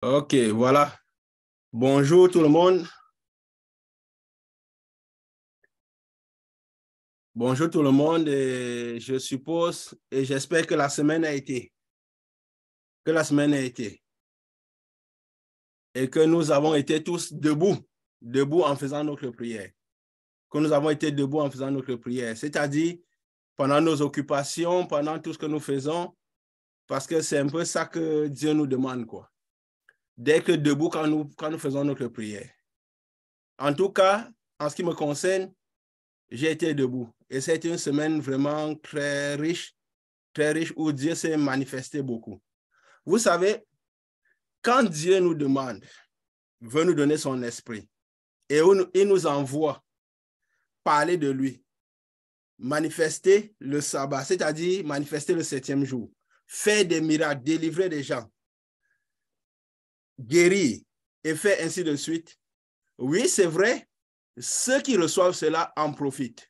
Ok, voilà. Bonjour tout le monde. Bonjour tout le monde. Et je suppose et j'espère que la semaine a été et que nous avons été tous debout en faisant notre prière. Que nous avons été debout en faisant notre prière, c'est-à-dire pendant nos occupations, pendant tout ce que nous faisons, parce que c'est un peu ça que Dieu nous demande, quoi. D'être debout quand nous faisons notre prière. En tout cas, en ce qui me concerne, j'ai été debout. Et c'était une semaine vraiment très riche où Dieu s'est manifesté beaucoup. Vous savez, quand Dieu nous demande, veut nous donner son esprit, et il nous envoie parler de lui, manifester le sabbat, c'est-à-dire manifester le 7e jour, faire des miracles, délivrer des gens, guérir et faire ainsi de suite. Oui, c'est vrai, ceux qui reçoivent cela en profitent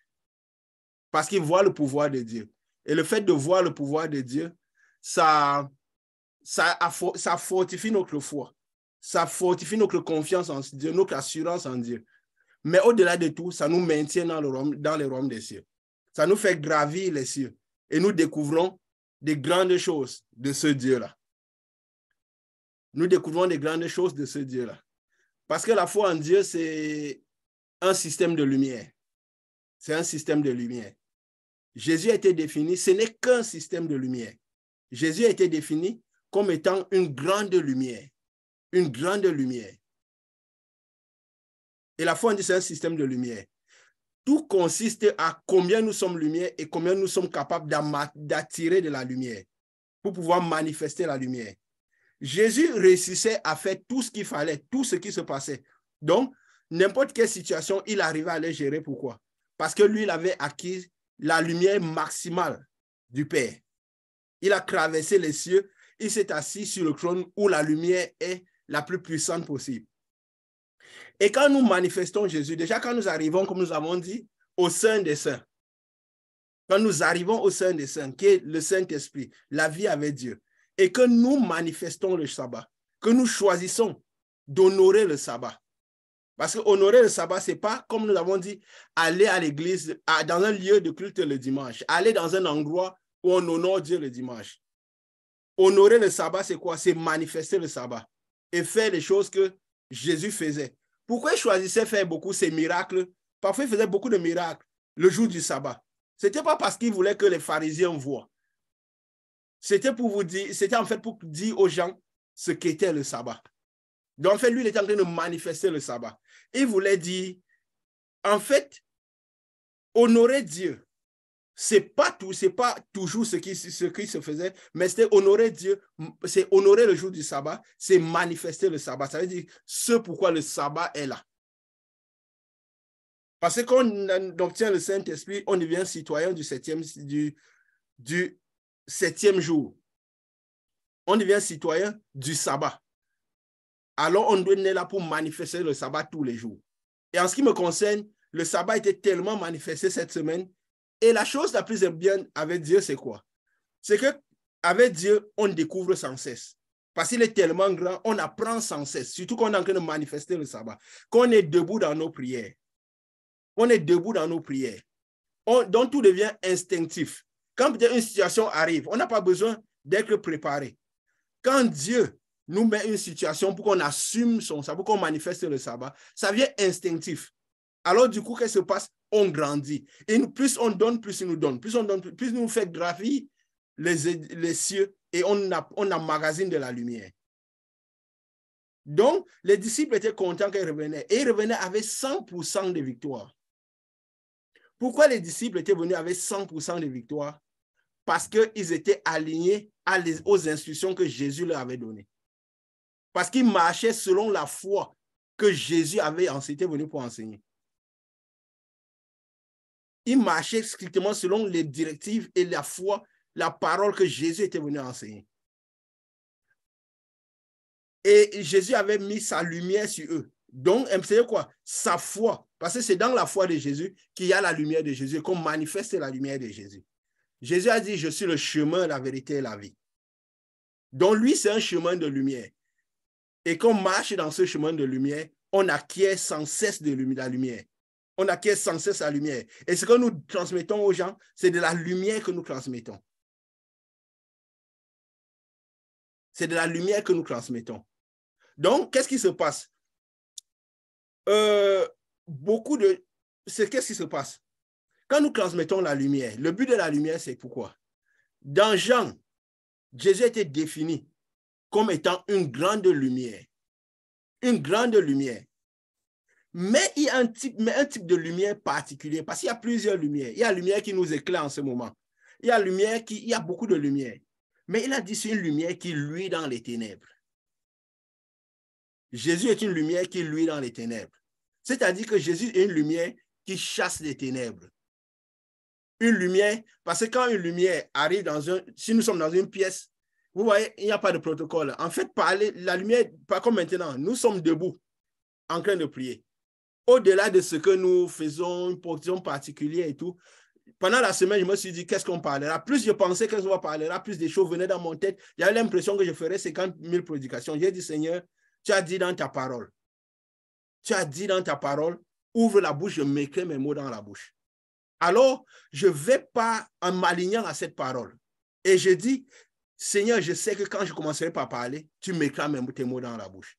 parce qu'ils voient le pouvoir de Dieu. Et le fait de voir le pouvoir de Dieu, ça fortifie notre foi. Ça fortifie notre confiance en Dieu, notre assurance en Dieu. Mais au-delà de tout, ça nous maintient dans les royaumes des cieux. Ça nous fait gravir les cieux. Et nous découvrons des grandes choses de ce Dieu-là. Nous découvrons des grandes choses de ce Dieu-là. Parce que la foi en Dieu, c'est un système de lumière. C'est un système de lumière. Jésus a été défini, ce n'est qu'un système de lumière. Jésus a été défini comme étant une grande lumière. Une grande lumière. Et la foi en Dieu, c'est un système de lumière. Tout consiste à combien nous sommes lumière et combien nous sommes capables d'attirer de la lumière pour pouvoir manifester la lumière. Jésus réussissait à faire tout ce qu'il fallait, tout ce qui se passait. Donc, n'importe quelle situation, il arrivait à les gérer. Pourquoi? Parce que lui, il avait acquis la lumière maximale du Père. Il a traversé les cieux, il s'est assis sur le trône où la lumière est la plus puissante possible. Et quand nous manifestons Jésus, déjà quand nous arrivons, comme nous avons dit, au sein des saints, quand nous arrivons au sein des saints, qui est le Saint-Esprit, la vie avec Dieu, et que nous manifestons le sabbat, que nous choisissons d'honorer le sabbat. Parce que honorer le sabbat, ce n'est pas, comme nous avons dit, aller à l'église, dans un lieu de culte le dimanche, aller dans un endroit où on honore Dieu le dimanche. Honorer le sabbat, c'est quoi? C'est manifester le sabbat et faire les choses que Jésus faisait. Pourquoi il choisissait faire beaucoup ces miracles? Parfois, il faisait beaucoup de miracles le jour du sabbat. Ce n'était pas parce qu'il voulait que les pharisiens voient. C'était pour vous dire, c'était en fait pour dire aux gens ce qu'était le sabbat. Donc, en fait, lui, il était en train de manifester le sabbat. Il voulait dire, en fait, honorer Dieu, c'est pas toujours ce qui se faisait, mais c'était honorer Dieu, c'est honorer le jour du sabbat, c'est manifester le sabbat. Ça veut dire ce pourquoi le sabbat est là. Parce que quand on obtient le Saint-Esprit, on devient citoyen du septième jour. On devient citoyen du sabbat. Alors, on doit être là pour manifester le sabbat tous les jours. Et en ce qui me concerne, le sabbat était tellement manifesté cette semaine. Et la chose la plus bien avec Dieu, c'est quoi? C'est qu'avec Dieu, on découvre sans cesse. Parce qu'il est tellement grand, on apprend sans cesse. Surtout quand on est en train de manifester le sabbat. Quand on est debout dans nos prières. On est debout dans nos prières. Donc, tout devient instinctif. Quand peut-être une situation arrive, on n'a pas besoin d'être préparé. Quand Dieu nous met une situation pour qu'on assume son sabbat, pour qu'on manifeste le sabbat, ça vient instinctif. Alors, du coup, qu'est-ce qui se passe? On grandit. Et plus on donne, plus il nous donne. Plus on donne, plus il nous fait gravir les cieux et on emmagasine de la lumière. Donc, les disciples étaient contents qu'ils revenaient. Et ils revenaient avec 100% de victoire. Pourquoi les disciples étaient venus avec 100% de victoire? Parce qu'ils étaient alignés aux instructions que Jésus leur avait données. Parce qu'ils marchaient selon la foi que Jésus était venu pour enseigner. Ils marchaient strictement selon les directives et la foi, la parole que Jésus était venu enseigner. Et Jésus avait mis sa lumière sur eux. Donc, c'est quoi? Sa foi. Parce que c'est dans la foi de Jésus qu'il y a la lumière de Jésus, qu'on manifeste la lumière de Jésus. Jésus a dit, je suis le chemin, la vérité et la vie. Donc, lui, c'est un chemin de lumière. Et quand on marche dans ce chemin de lumière, on acquiert sans cesse de la lumière. On acquiert sans cesse la lumière. Et ce que nous transmettons aux gens, c'est de la lumière que nous transmettons. C'est de la lumière que nous transmettons. Donc, qu'est-ce qui se passe? Qu'est-ce qui se passe? Quand nous transmettons la lumière, le but de la lumière, c'est pourquoi? Dans Jean, Jésus était défini comme étant une grande lumière. Une grande lumière. Mais il y a un type de lumière particulier, parce qu'il y a plusieurs lumières. Il y a la lumière qui nous éclaire en ce moment. Il y a beaucoup de lumière. Mais il a dit c'est une lumière qui luit dans les ténèbres. Jésus est une lumière qui luit dans les ténèbres. C'est-à-dire que Jésus est une lumière qui chasse les ténèbres. Une lumière, parce que quand une lumière arrive si nous sommes dans une pièce, vous voyez, il n'y a pas de protocole. En fait, la lumière, pas comme maintenant, nous sommes debout, en train de prier. Au-delà de ce que nous faisons, une position particulière et tout, pendant la semaine, je me suis dit, qu'est-ce qu'on parlera? Plus je pensais qu'est-ce qu'on parlera, plus des choses venaient dans mon tête. J'avais l'impression que je ferais 50 000 prédications. J'ai dit, Seigneur, tu as dit dans ta parole. Tu as dit dans ta parole, ouvre la bouche, je m'écris mes mots dans la bouche. Alors, je ne vais pas en m'alignant à cette parole. Et je dis, Seigneur, je sais que quand je commencerai par parler, tu m'écris tes mots dans la bouche.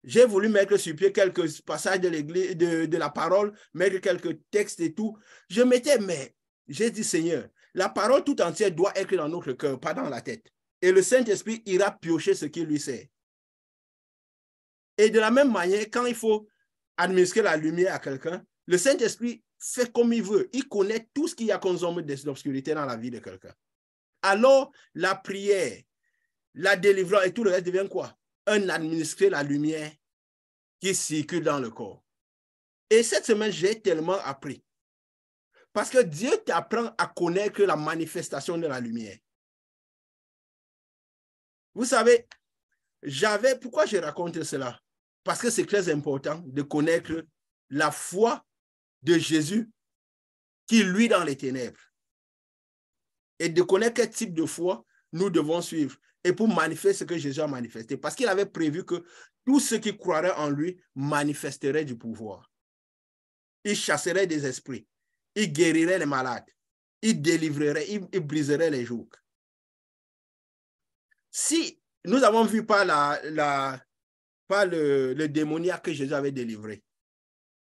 J'ai voulu mettre sur pied quelques passages de l'église, de la parole, mettre quelques textes et tout. Mais j'ai dit, Seigneur, la parole tout entière doit être dans notre cœur, pas dans la tête. Et le Saint-Esprit ira piocher ce qui lui sert. Et de la même manière, quand il faut administrer la lumière à quelqu'un, le Saint-Esprit fait comme il veut. Il connaît tout ce qu'il y a comme zone d'obscurité dans la vie de quelqu'un. Alors, la prière, la délivrance et tout le reste devient quoi? Un administrer la lumière qui circule dans le corps. Et cette semaine, j'ai tellement appris. Parce que Dieu t'apprend à connaître la manifestation de la lumière. Vous savez, pourquoi je raconte cela? Parce que c'est très important de connaître la foi de Jésus qui luit dans les ténèbres. Et de connaître quel type de foi nous devons suivre. Et pour manifester ce que Jésus a manifesté. Parce qu'il avait prévu que tous ceux qui croiraient en lui manifesteraient du pouvoir. Ils chasseraient des esprits. Ils guériraient les malades. Ils délivreraient, ils briseraient les jougs. Si nous avons vu par le démoniaque que Jésus avait délivré,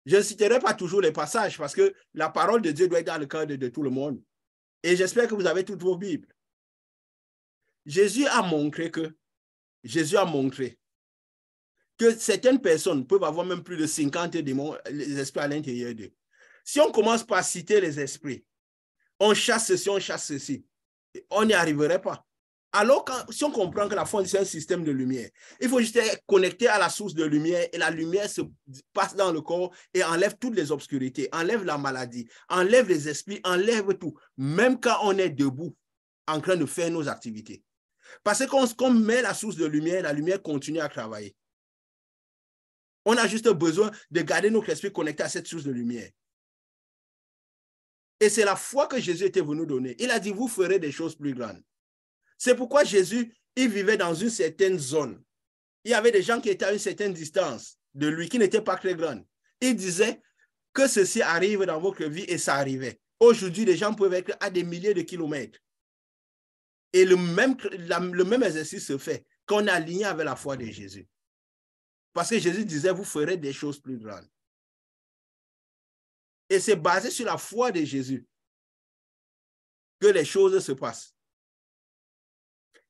je ne citerai pas toujours les passages parce que la parole de Dieu doit être dans le cœur de tout le monde. Et j'espère que vous avez toutes vos Bibles. Jésus a montré que certaines personnes peuvent avoir même plus de 50 démons, les esprits à l'intérieur d'eux. Si on commence par citer les esprits, on chasse ceci, on n'y arriverait pas. Alors, si on comprend que la foi, c'est un système de lumière, il faut juste être connecté à la source de lumière et la lumière se passe dans le corps et enlève toutes les obscurités, enlève la maladie, enlève les esprits, enlève tout, même quand on est debout en train de faire nos activités. Parce qu'on met la source de lumière, la lumière continue à travailler. On a juste besoin de garder notre esprit connecté à cette source de lumière. Et c'est la foi que Jésus était venu donner. Il a dit, vous ferez des choses plus grandes. C'est pourquoi Jésus, il vivait dans une certaine zone. Il y avait des gens qui étaient à une certaine distance de lui, qui n'étaient pas très grandes. Il disait que ceci arrive dans votre vie et ça arrivait. Aujourd'hui, les gens peuvent être à des milliers de kilomètres. Et le même exercice se fait quand on est aligné avec la foi de Jésus. Parce que Jésus disait, vous ferez des choses plus grandes. Et c'est basé sur la foi de Jésus que les choses se passent.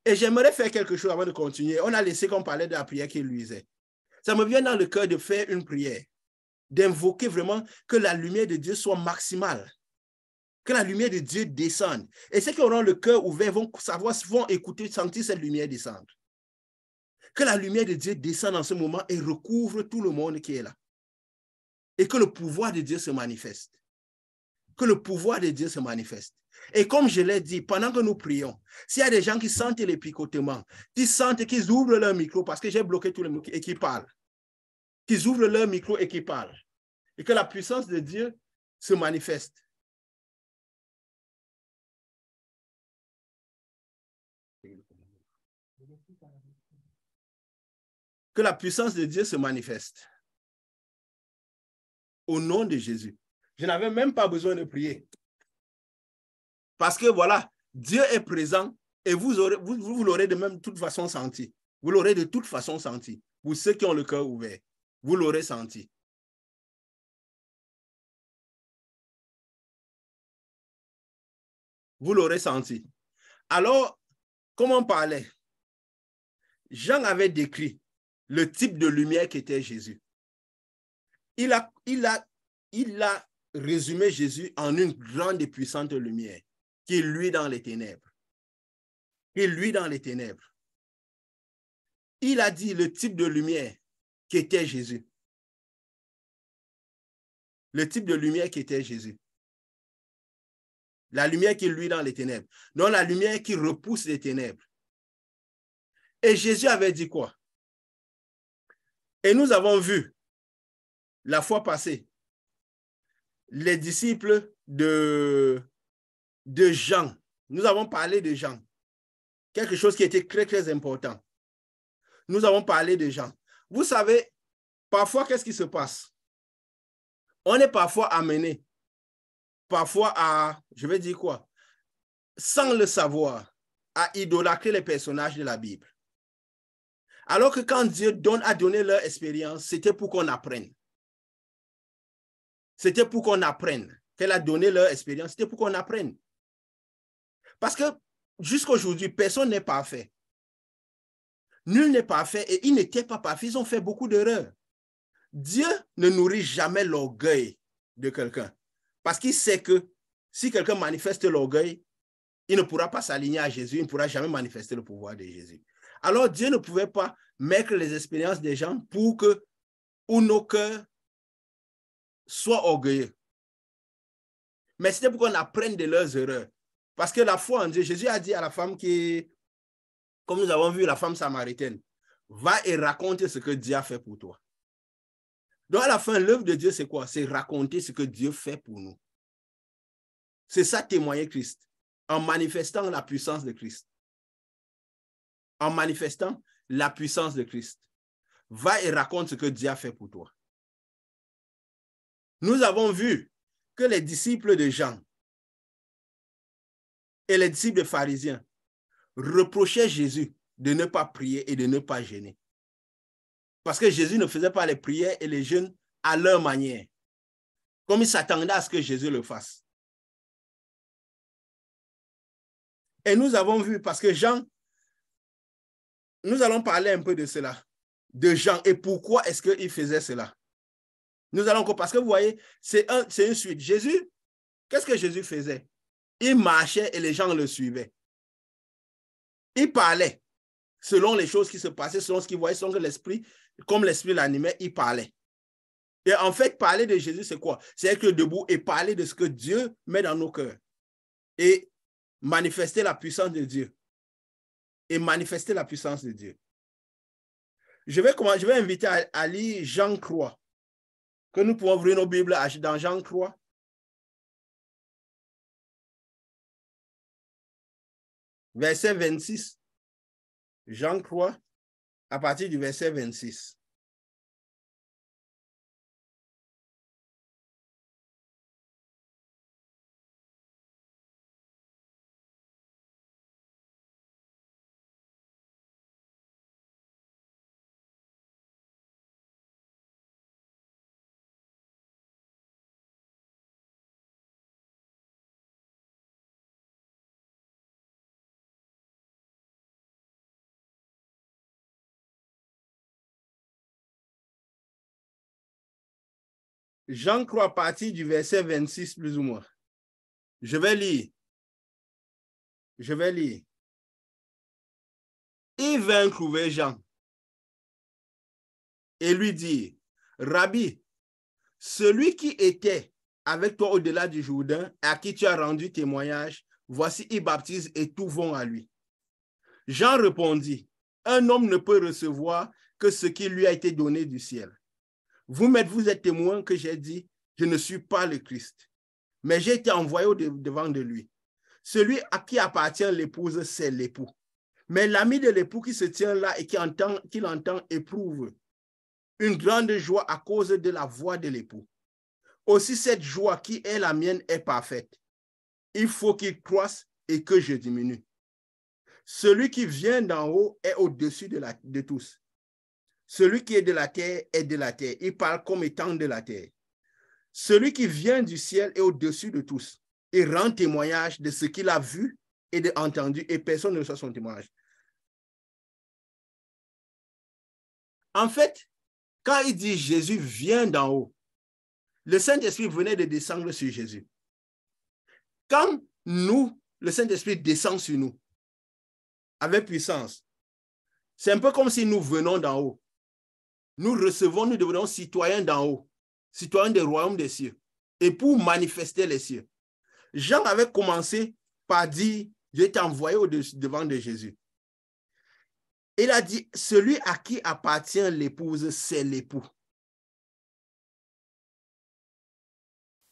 Et j'aimerais faire quelque chose avant de continuer. On a laissé qu'on parlait de la prière qui luisait. Ça me vient dans le cœur de faire une prière, d'invoquer vraiment que la lumière de Dieu soit maximale, que la lumière de Dieu descende. Et ceux qui auront le cœur ouvert vont écouter, sentir cette lumière descendre. Que la lumière de Dieu descende en ce moment et recouvre tout le monde qui est là. Et que le pouvoir de Dieu se manifeste. Que le pouvoir de Dieu se manifeste. Et comme je l'ai dit, pendant que nous prions, s'il y a des gens qui sentent les picotements, qui sentent qu'ils ouvrent leur micro, parce que j'ai bloqué tous les micros et qui parlent, qu'ils ouvrent leur micro et qui parlent, et que la puissance de Dieu se manifeste. que la puissance de Dieu se manifeste. Au nom de Jésus. Je n'avais même pas besoin de prier. Parce que voilà, Dieu est présent et vous l'aurez de même toute façon senti. Vous l'aurez de toute façon senti. Pour ceux qui ont le cœur ouvert, vous l'aurez senti. Vous l'aurez senti. Alors, comme on parlait, Jean avait décrit le type de lumière qu'était Jésus. Il a résumé Jésus en une grande et puissante lumière qui luit dans les ténèbres. Qui luit dans les ténèbres. Il a dit le type de lumière qu'était Jésus. Le type de lumière qu'était Jésus. La lumière qui luit dans les ténèbres. Non, la lumière qui repousse les ténèbres. Et Jésus avait dit quoi? Et nous avons vu la fois passée les disciples de Jean. Nous avons parlé de Jean. Quelque chose qui était très, très important. Nous avons parlé de Jean. Vous savez, parfois, qu'est-ce qui se passe? On est parfois amené, parfois à, je vais dire quoi, sans le savoir, à idolâtrer les personnages de la Bible. Alors que quand Dieu a donné leur expérience, c'était pour qu'on apprenne. C'était pour qu'on apprenne. Qu'elle a donné leur expérience, c'était pour qu'on apprenne. Parce que jusqu'à aujourd'hui, personne n'est parfait. Nul n'est parfait et ils n'étaient pas parfaits. Ils ont fait beaucoup d'erreurs. Dieu ne nourrit jamais l'orgueil de quelqu'un. Parce qu'il sait que si quelqu'un manifeste l'orgueil, il ne pourra pas s'aligner à Jésus, il ne pourra jamais manifester le pouvoir de Jésus. Alors Dieu ne pouvait pas mettre les expériences des gens pour que nos cœurs soient orgueilleux. Mais c'était pour qu'on apprenne de leurs erreurs. Parce que la foi en Dieu, Jésus a dit à la femme qui, comme nous avons vu la femme samaritaine, va et raconte ce que Dieu a fait pour toi. Donc à la fin, l'œuvre de Dieu, c'est quoi? C'est raconter ce que Dieu fait pour nous. C'est ça témoigner Christ, en manifestant la puissance de Christ. En manifestant la puissance de Christ. Va et raconte ce que Dieu a fait pour toi. Nous avons vu que les disciples de Jean et les disciples des pharisiens reprochaient Jésus de ne pas prier et de ne pas jeûner. Parce que Jésus ne faisait pas les prières et les jeûnes à leur manière, comme ils s'attendaient à ce que Jésus le fasse. Et nous avons vu, parce que Jean, nous allons parler un peu de cela, de Jean et pourquoi est-ce qu'il faisait cela. Nous allons, parce que vous voyez, c'est une suite. Jésus, qu'est-ce que Jésus faisait? Il marchait et les gens le suivaient. Il parlait selon les choses qui se passaient, selon ce qu'il voyait, selon l'esprit, comme l'esprit l'animait, il parlait. Et en fait, parler de Jésus, c'est quoi? C'est être debout et parler de ce que Dieu met dans nos cœurs. Et manifester la puissance de Dieu. Et manifester la puissance de Dieu. Je vais inviter à lire Jean 3. Que nous pouvons ouvrir nos Bibles dans Jean 3. Verset 26. Jean 3, à partir du verset 26. Jean 3, à partir du verset 26, plus ou moins. Je vais lire. Il vint trouver Jean et lui dit, Rabbi, celui qui était avec toi au-delà du Jourdain, à qui tu as rendu témoignage, voici, il baptise et tous vont à lui. Jean répondit, un homme ne peut recevoir que ce qui lui a été donné du ciel. Vous êtes témoins que j'ai dit, je ne suis pas le Christ, mais j'ai été envoyé devant de lui. Celui à qui appartient l'épouse, c'est l'époux. Mais l'ami de l'époux qui se tient là et qui entend éprouve une grande joie à cause de la voix de l'époux. Aussi cette joie qui est la mienne est parfaite. Il faut qu'il croisse et que je diminue. Celui qui vient d'en haut est au-dessus de tous. Celui qui est de la terre est de la terre. Il parle comme étant de la terre. Celui qui vient du ciel est au-dessus de tous. Il rend témoignage de ce qu'il a vu et de entendu, et personne ne reçoit son témoignage. En fait, quand il dit Jésus vient d'en haut, le Saint-Esprit venait de descendre sur Jésus. Quand le Saint-Esprit descend sur nous, avec puissance, c'est un peu comme si nous venons d'en haut. Nous recevons, nous devenons citoyens d'en haut, citoyens des royaumes des cieux, et pour manifester les cieux. Jean avait commencé par dire, je t'ai envoyé devant de Jésus. Il a dit, celui à qui appartient l'épouse, c'est l'époux.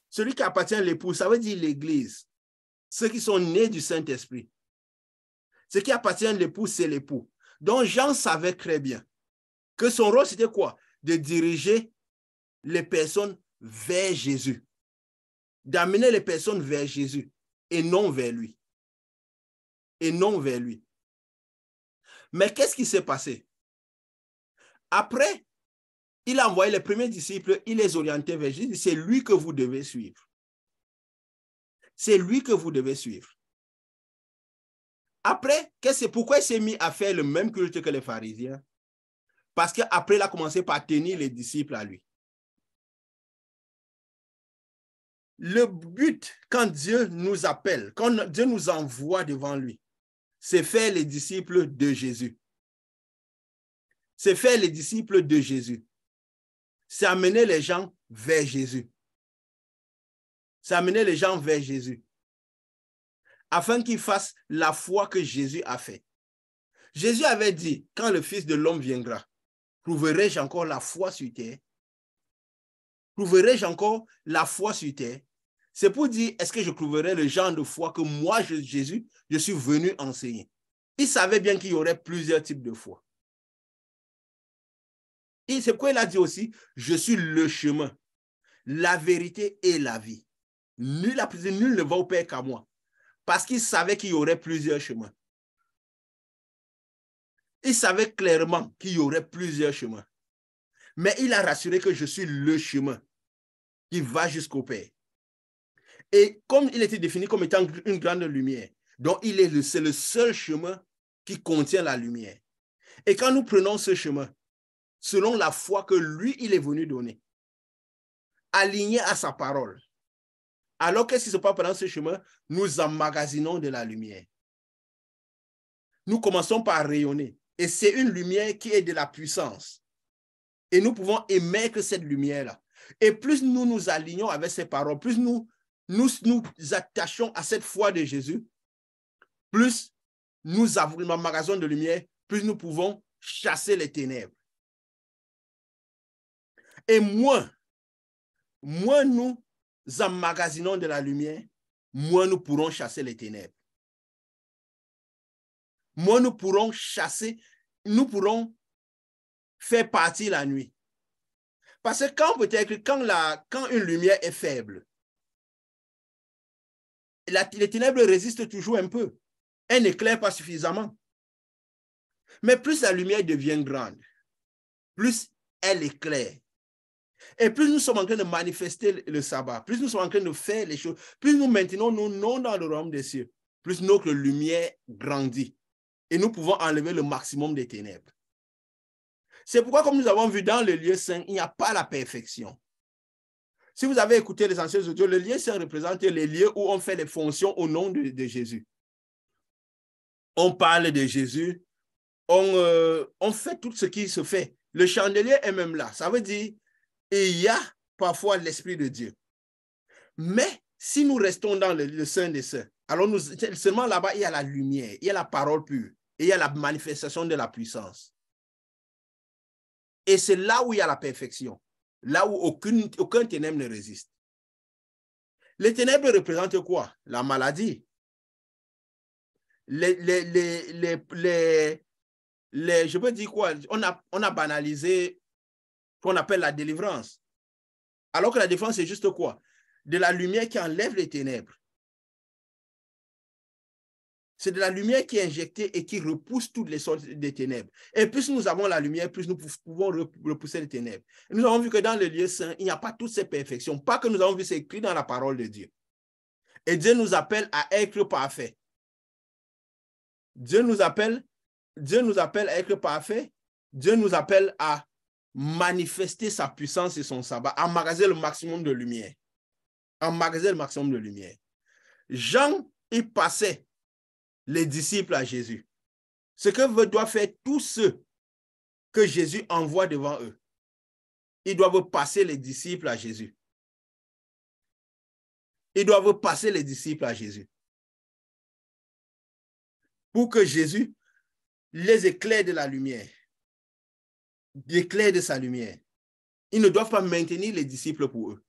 Celui qui appartient à l'épouse, ça veut dire l'Église. Ceux qui sont nés du Saint-Esprit. Ce qui appartient à l'époux, c'est l'époux. Donc Jean savait très bien que son rôle, c'était quoi? De diriger les personnes vers Jésus. D'amener les personnes vers Jésus et non vers lui. Et non vers lui. Mais qu'est-ce qui s'est passé? Après, il a envoyé les premiers disciples, il les orientait vers Jésus. C'est lui que vous devez suivre. C'est lui que vous devez suivre. Après, pourquoi il s'est mis à faire le même culte que les pharisiens? Parce qu'après, il a commencé par tenir les disciples à lui. Le but, quand Dieu nous appelle, quand Dieu nous envoie devant lui, c'est faire les disciples de Jésus. C'est faire les disciples de Jésus. C'est amener les gens vers Jésus. C'est amener les gens vers Jésus. Afin qu'ils fassent la foi que Jésus a fait. Jésus avait dit, quand le Fils de l'homme viendra, trouverai-je encore la foi sur terre? Trouverai-je encore la foi sur terre? C'est pour dire, est-ce que je trouverai le genre de foi que moi, Jésus, je suis venu enseigner? Il savait bien qu'il y aurait plusieurs types de foi. Et c'est pourquoi il a dit aussi, je suis le chemin, la vérité et la vie. Nul ne va au Père qu'à moi. Parce qu'il savait qu'il y aurait plusieurs chemins. Il savait clairement qu'il y aurait plusieurs chemins. Mais il a rassuré que je suis le chemin qui va jusqu'au Père. Et comme il était défini comme étant une grande lumière, donc c'est le seul chemin qui contient la lumière. Et quand nous prenons ce chemin, selon la foi que lui, il est venu donner, aligné à sa parole, alors qu'est-ce qui se passe pendant ce chemin? Nous emmagasinons de la lumière. Nous commençons par rayonner. Et c'est une lumière qui est de la puissance. Et nous pouvons émettre cette lumière-là. Et plus nous nous alignons avec ces paroles, plus nous attachons à cette foi de Jésus, plus nous emmagasinons de lumière, plus nous pouvons chasser les ténèbres. Et moins nous emmagasinons de la lumière, moins nous pourrons chasser les ténèbres. Moins nous pourrons faire partir la nuit. Parce que quand une lumière est faible, les ténèbres résistent toujours un peu. Elles n'éclairent pas suffisamment. Mais plus la lumière devient grande, plus elle éclaire. Et plus nous sommes en train de manifester le sabbat, plus nous sommes en train de faire les choses, plus nous maintenons nos noms dans le royaume des cieux, plus notre lumière grandit. Et nous pouvons enlever le maximum des ténèbres. C'est pourquoi, comme nous avons vu dans le lieu saint, il n'y a pas la perfection. Si vous avez écouté les anciens audios, le lieu saint représente les lieux où on fait les fonctions au nom de Jésus. On parle de Jésus, on fait tout ce qui se fait. Le chandelier est même là. Ça veut dire il y a parfois l'Esprit de Dieu. Mais si nous restons dans le Saint des Saints, alors seulement là-bas, il y a la lumière, il y a la parole pure, et il y a la manifestation de la puissance. Et c'est là où il y a la perfection, là où aucun ténèbre ne résiste. Les ténèbres représentent quoi? La maladie, je peux dire quoi? On a banalisé ce qu'on appelle la délivrance. Alors que la délivrance, c'est juste quoi? De la lumière qui enlève les ténèbres. C'est de la lumière qui est injectée et qui repousse toutes les sortes de ténèbres. Et plus nous avons la lumière, plus nous pouvons repousser les ténèbres. Et nous avons vu que dans le lieu saint, il n'y a pas toutes ces perfections. Pas que nous avons vu, c'est écrit dans la parole de Dieu. Et Dieu nous appelle à être parfaits. Dieu nous appelle à être parfaits. Dieu nous appelle à manifester sa puissance et son sabbat, à emmagasiner le maximum de lumière. Emmagasiner le maximum de lumière. Jean, il passait les disciples à Jésus. Ce que doivent faire tous ceux que Jésus envoie devant eux. Ils doivent passer les disciples à Jésus. Ils doivent passer les disciples à Jésus. Pour que Jésus les éclaire de la lumière. Éclaire de sa lumière. Ils ne doivent pas maintenir les disciples pour eux.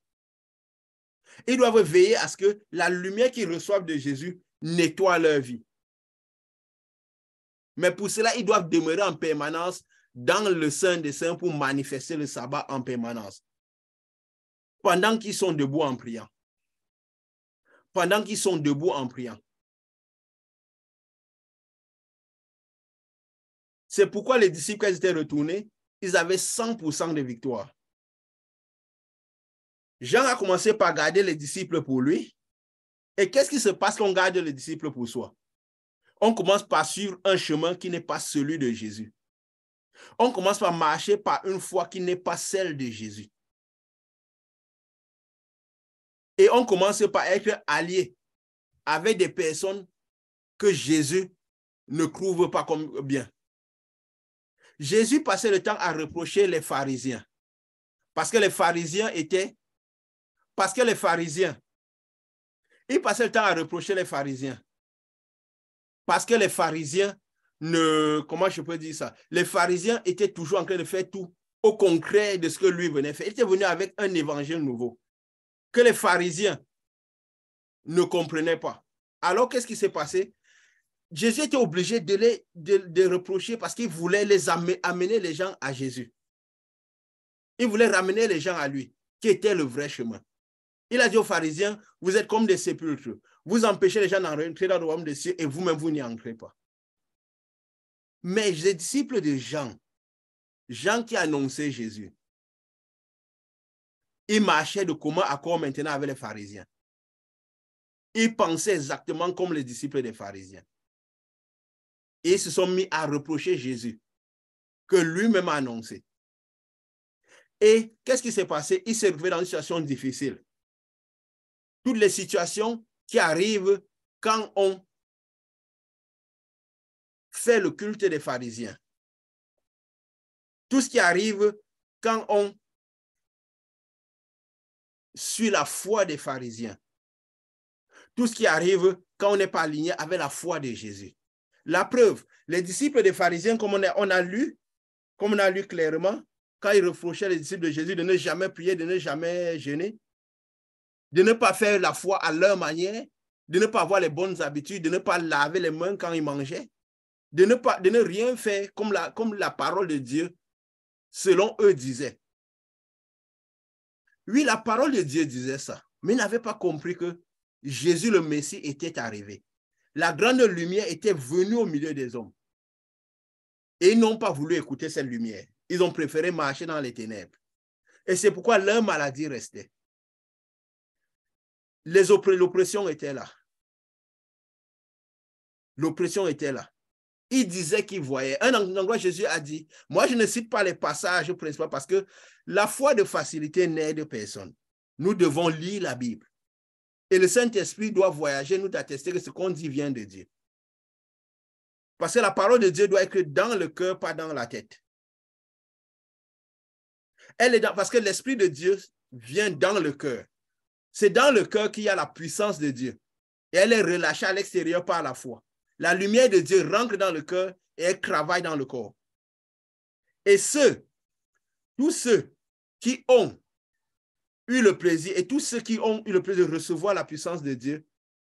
Ils doivent veiller à ce que la lumière qu'ils reçoivent de Jésus nettoie leur vie. Mais pour cela, ils doivent demeurer en permanence dans le Saint des Saints pour manifester le sabbat en permanence. Pendant qu'ils sont debout en priant. Pendant qu'ils sont debout en priant. C'est pourquoi les disciples, quand ils étaient retournés, ils avaient 100% de victoire. Jean a commencé par garder les disciples pour lui. Et qu'est-ce qui se passe quand on garde les disciples pour soi? On commence par suivre un chemin qui n'est pas celui de Jésus. On commence par marcher par une foi qui n'est pas celle de Jésus. Et on commence par être allié avec des personnes que Jésus ne trouve pas comme bien. Jésus passait le temps à reprocher les pharisiens. Parce que les pharisiens, il passait le temps à reprocher les pharisiens. Parce que les pharisiens comment je peux dire ça? Les pharisiens étaient toujours en train de faire tout au concret de ce que lui venait faire. Il était venu avec un évangile nouveau que les pharisiens ne comprenaient pas. Alors, qu'est-ce qui s'est passé? Jésus était obligé de reprocher parce qu'il voulait amener les gens à Jésus. Il voulait ramener les gens à lui, qui était le vrai chemin. Il a dit aux pharisiens, vous êtes comme des sépulcres. Vous empêchez les gens d'entrer dans le royaume des cieux et vous-même, vous n'y entrez pas. Mais les disciples de Jean qui annonçait Jésus, ils marchaient de commun accord maintenant avec les pharisiens. Ils pensaient exactement comme les disciples des pharisiens. Et ils se sont mis à reprocher Jésus, que lui-même a annoncé. Et qu'est-ce qui s'est passé? Il s'est retrouvé dans une situation difficile. Toutes les situations qui arrivent quand on fait le culte des pharisiens. Tout ce qui arrive quand on suit la foi des pharisiens. Tout ce qui arrive quand on n'est pas aligné avec la foi de Jésus. La preuve, les disciples des pharisiens, comme on a lu clairement, quand ils reprochaient les disciples de Jésus de ne jamais prier, de ne jamais jeûner, de ne pas faire la foi à leur manière, de ne pas avoir les bonnes habitudes, de ne pas laver les mains quand ils mangeaient, de ne rien faire comme la parole de Dieu, selon eux, disait. Oui, la parole de Dieu disait ça, mais ils n'avaient pas compris que Jésus le Messie était arrivé. La grande lumière était venue au milieu des hommes. Et ils n'ont pas voulu écouter cette lumière. Ils ont préféré marcher dans les ténèbres. Et c'est pourquoi leur maladie restait. L'oppression était là. L'oppression était là. Il disait qu'il voyait. Un endroit, Jésus a dit, moi je ne cite pas les passages principaux parce que la foi de facilité n'aide personne. Nous devons lire la Bible. Et le Saint-Esprit doit voyager, nous attester que ce qu'on dit vient de Dieu. Parce que la parole de Dieu doit être dans le cœur, pas dans la tête. Parce que l'Esprit de Dieu vient dans le cœur. C'est dans le cœur qu'il y a la puissance de Dieu. Et elle est relâchée à l'extérieur par la foi. La lumière de Dieu rentre dans le cœur et elle travaille dans le corps. Et tous ceux qui ont eu le plaisir et tous ceux qui ont eu le plaisir de recevoir la puissance de Dieu,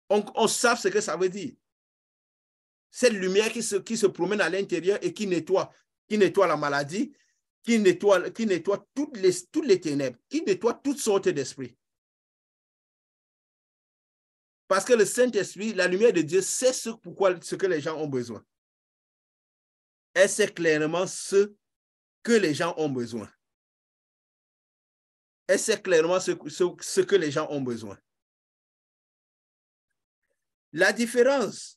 on sait ce que ça veut dire. Cette lumière qui se promène à l'intérieur et qui nettoie la maladie, qui nettoie toutes les ténèbres, qui nettoie toutes sortes d'esprits. Parce que le Saint-Esprit, la lumière de Dieu, c'est ce que les gens ont besoin. Elle sait clairement ce que les gens ont besoin. Elle sait clairement ce que les gens ont besoin. La différence,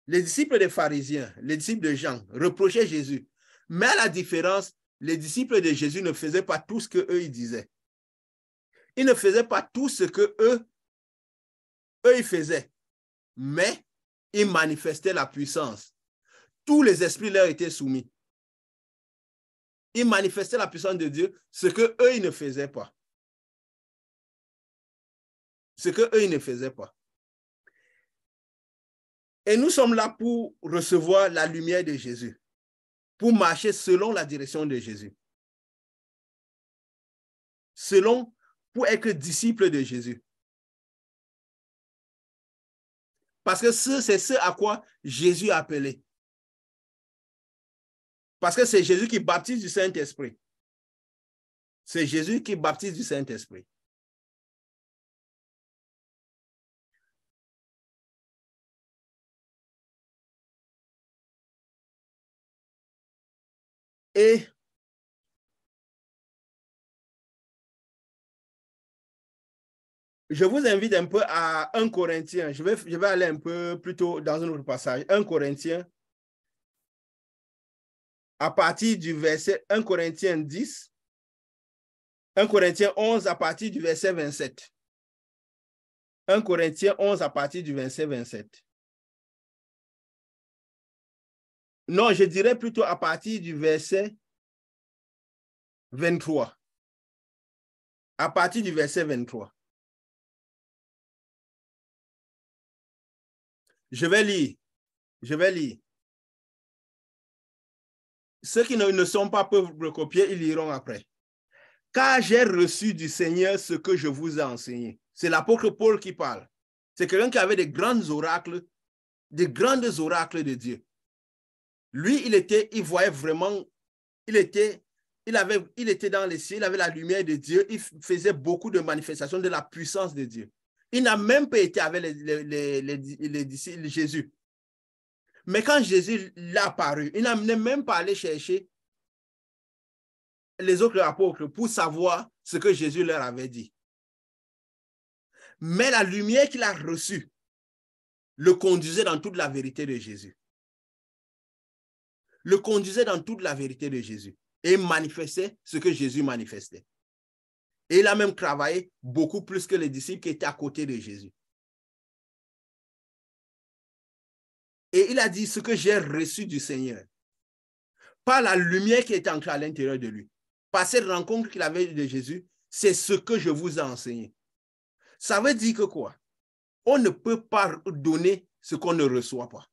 les disciples des pharisiens, les disciples de Jean, reprochaient Jésus. Mais à la différence, les disciples de Jésus ne faisaient pas tout ce qu'eux ils disaient. Ils ne faisaient pas tout ce que eux ils faisaient. Mais ils manifestaient la puissance. Tous les esprits leur étaient soumis. Ils manifestaient la puissance de Dieu, ce que eux ils ne faisaient pas. Ce que eux ils ne faisaient pas. Et nous sommes là pour recevoir la lumière de Jésus, pour marcher selon la direction de Jésus. Pour être disciple de Jésus. Parce que c'est ce à quoi Jésus a appelé. Parce que c'est Jésus qui baptise du Saint-Esprit. C'est Jésus qui baptise du Saint-Esprit. Et je vous invite un peu à 1 Corinthiens. Je vais aller un peu plus tôt dans un autre passage. 1 Corinthiens, à partir du verset 1 Corinthiens 10, 1 Corinthiens 11 à partir du verset 27. 1 Corinthiens 11 à partir du verset 27. Non, je dirais plutôt à partir du verset 23. À partir du verset 23. Je vais lire. Ceux qui ne sont pas peuvent recopier, ils liront après. Car j'ai reçu du Seigneur ce que je vous ai enseigné. C'est l'apôtre Paul qui parle. C'est quelqu'un qui avait des grands oracles, des grandes oracles de Dieu. Lui, il voyait vraiment, il était dans les cieux, il avait la lumière de Dieu, il faisait beaucoup de manifestations de la puissance de Dieu. Il n'a même pas été avec les disciples de Jésus. Mais quand Jésus l'a apparu, il n'a même pas allé chercher les autres apôtres pour savoir ce que Jésus leur avait dit. Mais la lumière qu'il a reçue le conduisait dans toute la vérité de Jésus. Le conduisait dans toute la vérité de Jésus et manifestait ce que Jésus manifestait. Et il a même travaillé beaucoup plus que les disciples qui étaient à côté de Jésus. Et il a dit ce que j'ai reçu du Seigneur. Par la lumière qui était entrée à l'intérieur de lui. Par cette rencontre qu'il avait de Jésus, c'est ce que je vous ai enseigné. Ça veut dire que quoi? On ne peut pas donner ce qu'on ne reçoit pas.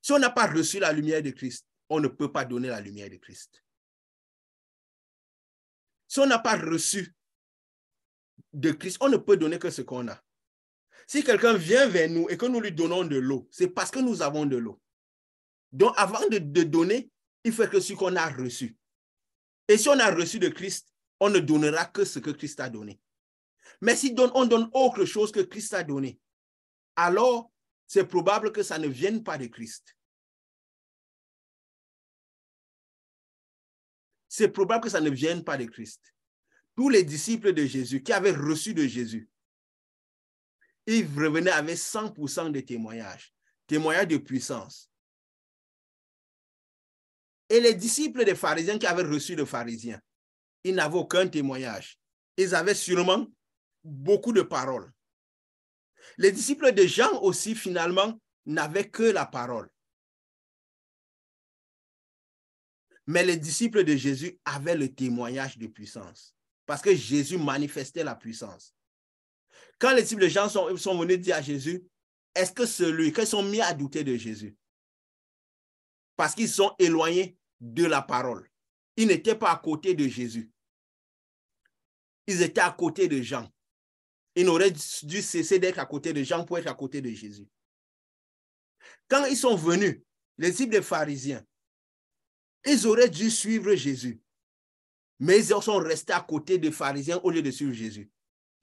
Si on n'a pas reçu la lumière de Christ, on ne peut pas donner la lumière de Christ. Si on n'a pas reçu de Christ, on ne peut donner que ce qu'on a. Si quelqu'un vient vers nous et que nous lui donnons de l'eau, c'est parce que nous avons de l'eau. Donc, avant de donner, il faut que ce qu'on a reçu. Et si on a reçu de Christ, on ne donnera que ce que Christ a donné. Mais si on donne autre chose que Christ a donné, alors c'est probable que ça ne vienne pas de Christ. C'est probable que ça ne vienne pas de Christ. Tous les disciples de Jésus qui avaient reçu de Jésus, ils revenaient avec 100% de témoignages de puissance. Et les disciples des pharisiens qui avaient reçu de pharisiens, ils n'avaient aucun témoignage. Ils avaient sûrement beaucoup de paroles. Les disciples de Jean aussi, finalement, n'avaient que la parole. Mais les disciples de Jésus avaient le témoignage de puissance. Parce que Jésus manifestait la puissance. Quand les disciples de Jean sont venus dire à Jésus, est-ce que qu'ils sont mis à douter de Jésus? Parce qu'ils sont éloignés de la parole. Ils n'étaient pas à côté de Jésus. Ils étaient à côté de Jean. Ils n'auraient dû cesser d'être à côté de Jean pour être à côté de Jésus. Quand ils sont venus, les disciples des pharisiens, ils auraient dû suivre Jésus. Mais ils sont restés à côté des pharisiens au lieu de suivre Jésus.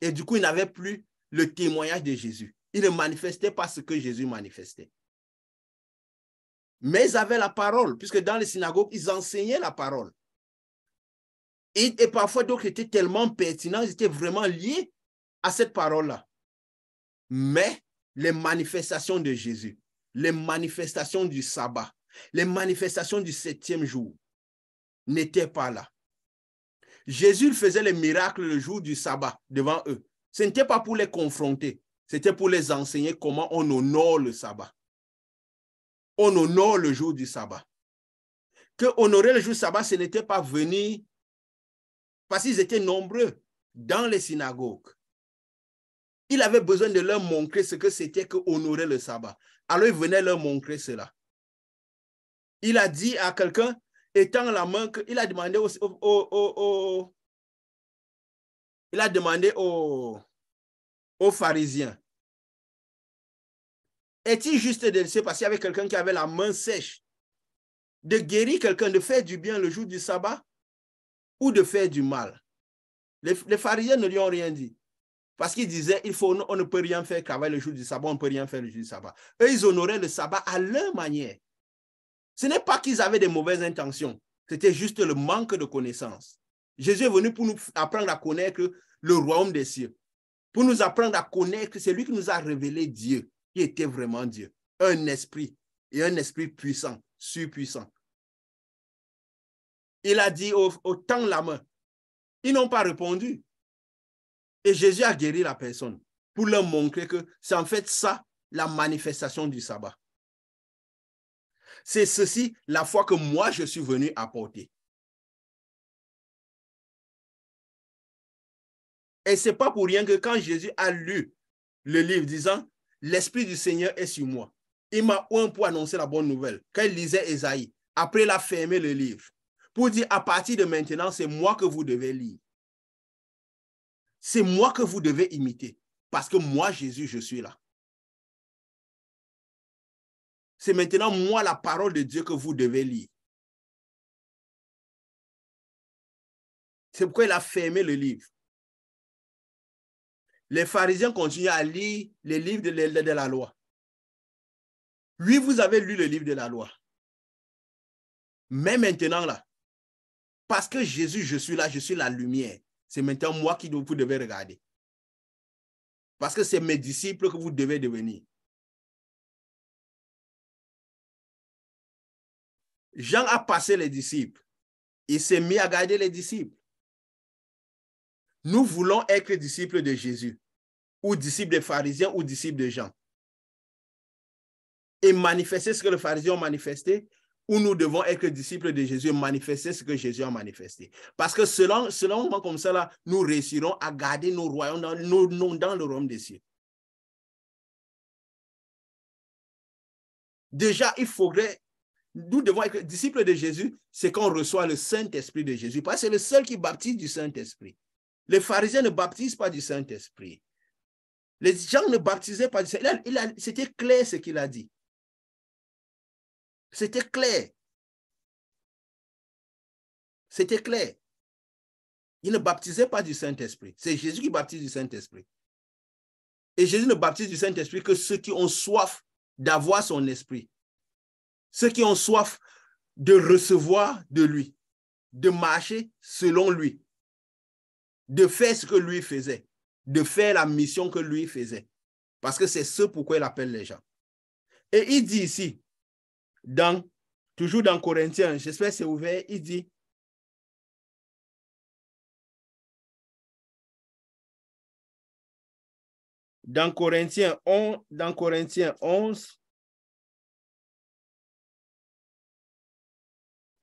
Et du coup, ils n'avaient plus le témoignage de Jésus. Ils ne manifestaient pas ce que Jésus manifestait. Mais ils avaient la parole, puisque dans les synagogues, ils enseignaient la parole. Et parfois, d'autres étaient tellement pertinents, ils étaient vraiment liés à cette parole-là. Mais les manifestations de Jésus, les manifestations du sabbat, les manifestations du 7e jour n'étaient pas là. Jésus faisait les miracles le jour du sabbat devant eux. Ce n'était pas pour les confronter, c'était pour les enseigner comment on honore le sabbat. On honore le jour du sabbat. Que honorer le jour du sabbat, ce n'était pas venir parce qu'ils étaient nombreux dans les synagogues. Il avait besoin de leur montrer ce que c'était que honorer le sabbat. Alors il venait leur montrer cela. Il a dit à quelqu'un, étend la main, il a demandé aux pharisiens. Est-il juste de laisser passer avec quelqu'un qui avait la main sèche, de guérir quelqu'un, de faire du bien le jour du sabbat ou de faire du mal? Les pharisiens ne lui ont rien dit. Parce qu'ils disaient, on ne peut rien faire qu'avec le jour du sabbat, on ne peut rien faire le jour du sabbat. Eux, ils honoraient le sabbat à leur manière. Ce n'est pas qu'ils avaient des mauvaises intentions, c'était juste le manque de connaissances. Jésus est venu pour nous apprendre à connaître le royaume des cieux, pour nous apprendre à connaître, c'est lui qui nous a révélé Dieu, qui était vraiment Dieu, un esprit, et un esprit puissant, surpuissant. Il a dit, tends la main. Ils n'ont pas répondu. Et Jésus a guéri la personne pour leur montrer que c'est en fait ça, la manifestation du sabbat. C'est ceci la foi que moi je suis venu apporter. Et ce n'est pas pour rien que quand Jésus a lu le livre disant « L'Esprit du Seigneur est sur moi », il m'a oint pour annoncer la bonne nouvelle. Quand il lisait Ésaïe, après il a fermé le livre pour dire à partir de maintenant, c'est moi que vous devez lire. C'est moi que vous devez imiter parce que moi, Jésus, je suis là. C'est maintenant moi la parole de Dieu que vous devez lire. C'est pourquoi il a fermé le livre. Les pharisiens continuent à lire les livres de la loi. Oui, vous avez lu le livre de la loi. Mais maintenant, là, parce que Jésus, je suis là, je suis la lumière. C'est maintenant moi qui vous devez regarder. Parce que c'est mes disciples que vous devez devenir. Jean a passé les disciples. Il s'est mis à garder les disciples. Nous voulons être disciples de Jésus, ou disciples des pharisiens, ou disciples de Jean. Et manifester ce que les pharisiens ont manifesté, ou nous devons être disciples de Jésus et manifester ce que Jésus a manifesté. Parce que selon moi, comme ça, là, nous réussirons à garder nos royaumes dans le royaume des cieux. Déjà, il faudrait, nous devons être disciples de Jésus, c'est qu'on reçoit le Saint-Esprit de Jésus. Parce que c'est le seul qui baptise du Saint-Esprit. Les pharisiens ne baptisent pas du Saint-Esprit. Les gens ne baptisaient pas du Saint-Esprit. C'était clair ce qu'il a dit. C'était clair. C'était clair. Ils ne baptisaient pas du Saint-Esprit. C'est Jésus qui baptise du Saint-Esprit. Et Jésus ne baptise du Saint-Esprit que ceux qui ont soif d'avoir son esprit. Ceux qui ont soif de recevoir de lui, de marcher selon lui, de faire ce que lui faisait, de faire la mission que lui faisait. Parce que c'est ce pourquoi il appelle les gens. Et il dit ici, toujours dans Corinthiens, j'espère que c'est ouvert, il dit, dans Corinthiens 11,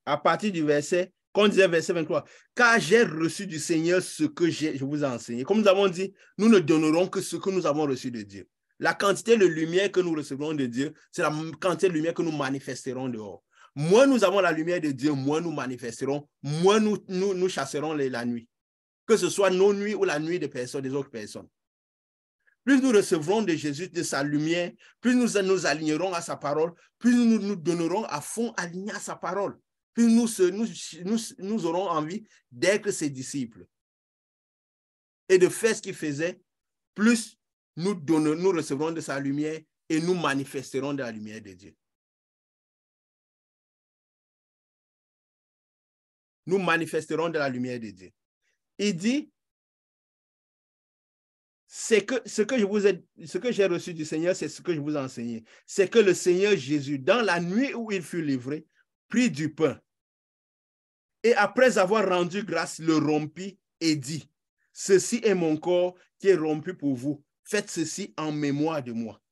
à partir du verset, quand on disait verset 23, car j'ai reçu du Seigneur ce que je vous ai enseigné. Comme nous avons dit, nous ne donnerons que ce que nous avons reçu de Dieu. La quantité de lumière que nous recevrons de Dieu, c'est la quantité de lumière que nous manifesterons dehors. Moins nous avons la lumière de Dieu, moins nous manifesterons, moins nous chasserons la nuit. Que ce soit nos nuits ou la nuit des autres personnes. plus nous recevrons de Jésus, de sa lumière, plus nous nous alignerons à sa parole, plus nous nous donnerons à fond alignés à sa parole, plus nous aurons envie d'être ses disciples et de faire ce qu'il faisait, plus nous recevrons de sa lumière et nous manifesterons de la lumière de Dieu. Nous manifesterons de la lumière de Dieu. Il dit, ce que j'ai reçu du Seigneur, c'est ce que je vous ai enseigné. C'est que le Seigneur Jésus, dans la nuit où il fut livré, prit du pain et après avoir rendu grâce, le rompit et dit, ceci est mon corps qui est rompu pour vous. Faites ceci en mémoire de moi.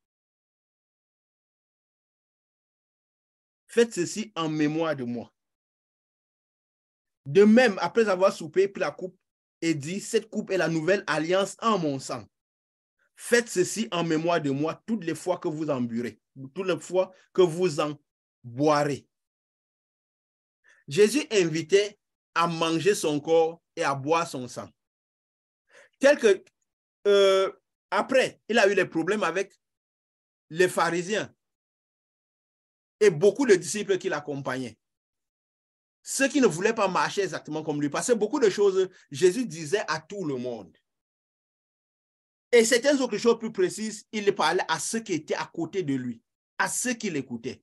Faites ceci en mémoire de moi. De même, après avoir soupé, prit la coupe et dit, cette coupe est la nouvelle alliance en mon sang. Faites ceci en mémoire de moi toutes les fois que vous en burez, toutes les fois que vous en boirez. Jésus invitait à manger son corps et à boire son sang. Après, il a eu des problèmes avec les pharisiens et beaucoup de disciples qui l'accompagnaient. Ceux qui ne voulaient pas marcher exactement comme lui, parce que beaucoup de choses, Jésus disait à tout le monde. Et certaines autres choses plus précises, il parlait à ceux qui étaient à côté de lui, à ceux qui l'écoutaient.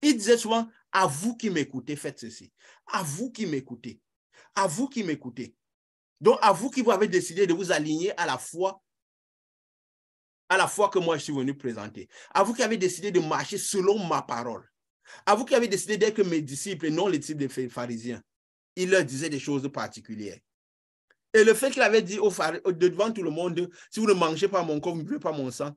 Il disait souvent, à vous qui m'écoutez, faites ceci. À vous qui m'écoutez. À vous qui m'écoutez. Donc, à vous qui vous avez décidé de vous aligner à la foi que moi je suis venu présenter. À vous qui avez décidé de marcher selon ma parole. À vous qui avez décidé d'être mes disciples et non les disciples des pharisiens. Il leur disait des choses particulières. Et le fait qu'il avait dit devant tout le monde, si vous ne mangez pas mon corps, vous ne buvez pas mon sang.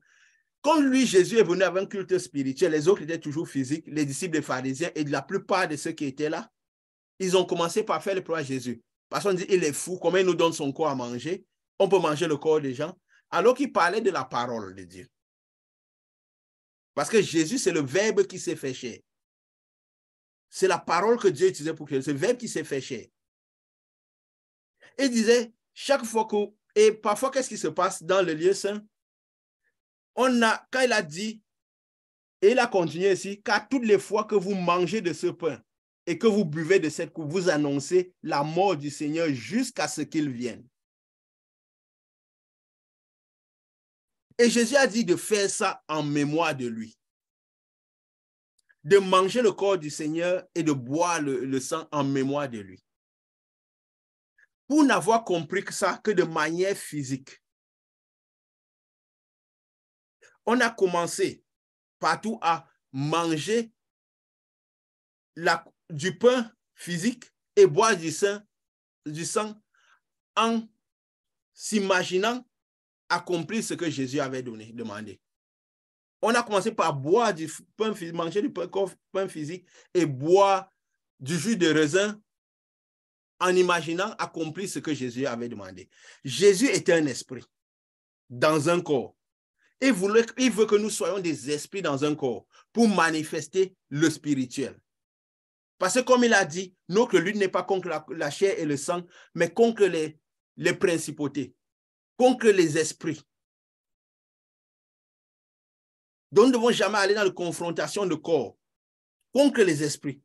Quand lui, Jésus est venu avec un culte spirituel, les autres étaient toujours physiques, les disciples des pharisiens et de la plupart de ceux qui étaient là, ils ont commencé par faire le problème à Jésus. Parce qu'on dit, il est fou, comment il nous donne son corps à manger? On peut manger le corps des gens. Alors qu'il parlait de la parole de Dieu. Parce que Jésus, c'est le verbe qui s'est fait chair. C'est la parole que Dieu utilisait pour créer, c'est le verbe qui s'est fait chair. Il disait, chaque fois que, et parfois, qu'est-ce qui se passe dans le lieu saint? Quand il a dit, et il a continué ici, car toutes les fois que vous mangez de ce pain et que vous buvez de cette coupe, vous annoncez la mort du Seigneur jusqu'à ce qu'il vienne. Et Jésus a dit de faire ça en mémoire de lui. De manger le corps du Seigneur et de boire le sang en mémoire de lui. Pour n'avoir compris que ça que de manière physique. On a commencé partout à manger du pain physique et boire du sang en s'imaginant accomplir ce que Jésus avait demandé. On a commencé par boire du pain physique, manger du pain physique et boire du jus de raisin en imaginant accomplir ce que Jésus avait demandé. Jésus était un esprit dans un corps. Il veut que nous soyons des esprits dans un corps pour manifester le spirituel. Parce que comme il a dit, notre lutte n'est pas contre la chair et le sang, mais contre les principautés, contre les esprits. Donc, nous ne devons jamais aller dans la confrontation de corps contre les esprits.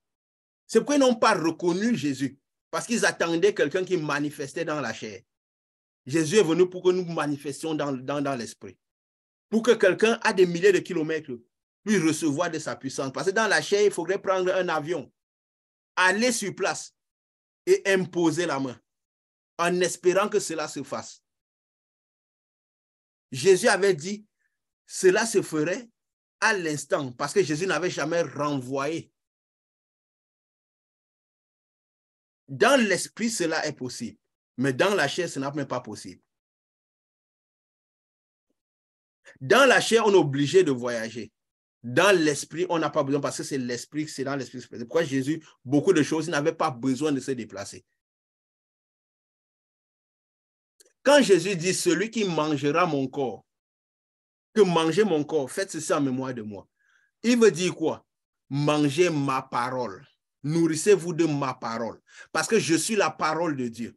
C'est pourquoi ils n'ont pas reconnu Jésus, parce qu'ils attendaient quelqu'un qui manifestait dans la chair. Jésus est venu pour que nous manifestions dans l'esprit. Pour que quelqu'un à des milliers de kilomètres puisse recevoir de sa puissance. Parce que dans la chair, il faudrait prendre un avion, aller sur place et imposer la main, en espérant que cela se fasse. Jésus avait dit, cela se ferait à l'instant, parce que Jésus n'avait jamais renvoyé. Dans l'esprit, cela est possible, mais dans la chair, ce n'est même pas possible. Dans la chair, on est obligé de voyager. Dans l'esprit, on n'a pas besoin, parce que c'est l'esprit, c'est dans l'esprit. C'est pourquoi Jésus, beaucoup de choses, il n'avait pas besoin de se déplacer. Quand Jésus dit, celui qui mangera mon corps, que mangez mon corps, faites ceci en mémoire de moi. Il veut dire quoi? Mangez ma parole. Nourrissez-vous de ma parole. Parce que je suis la parole de Dieu.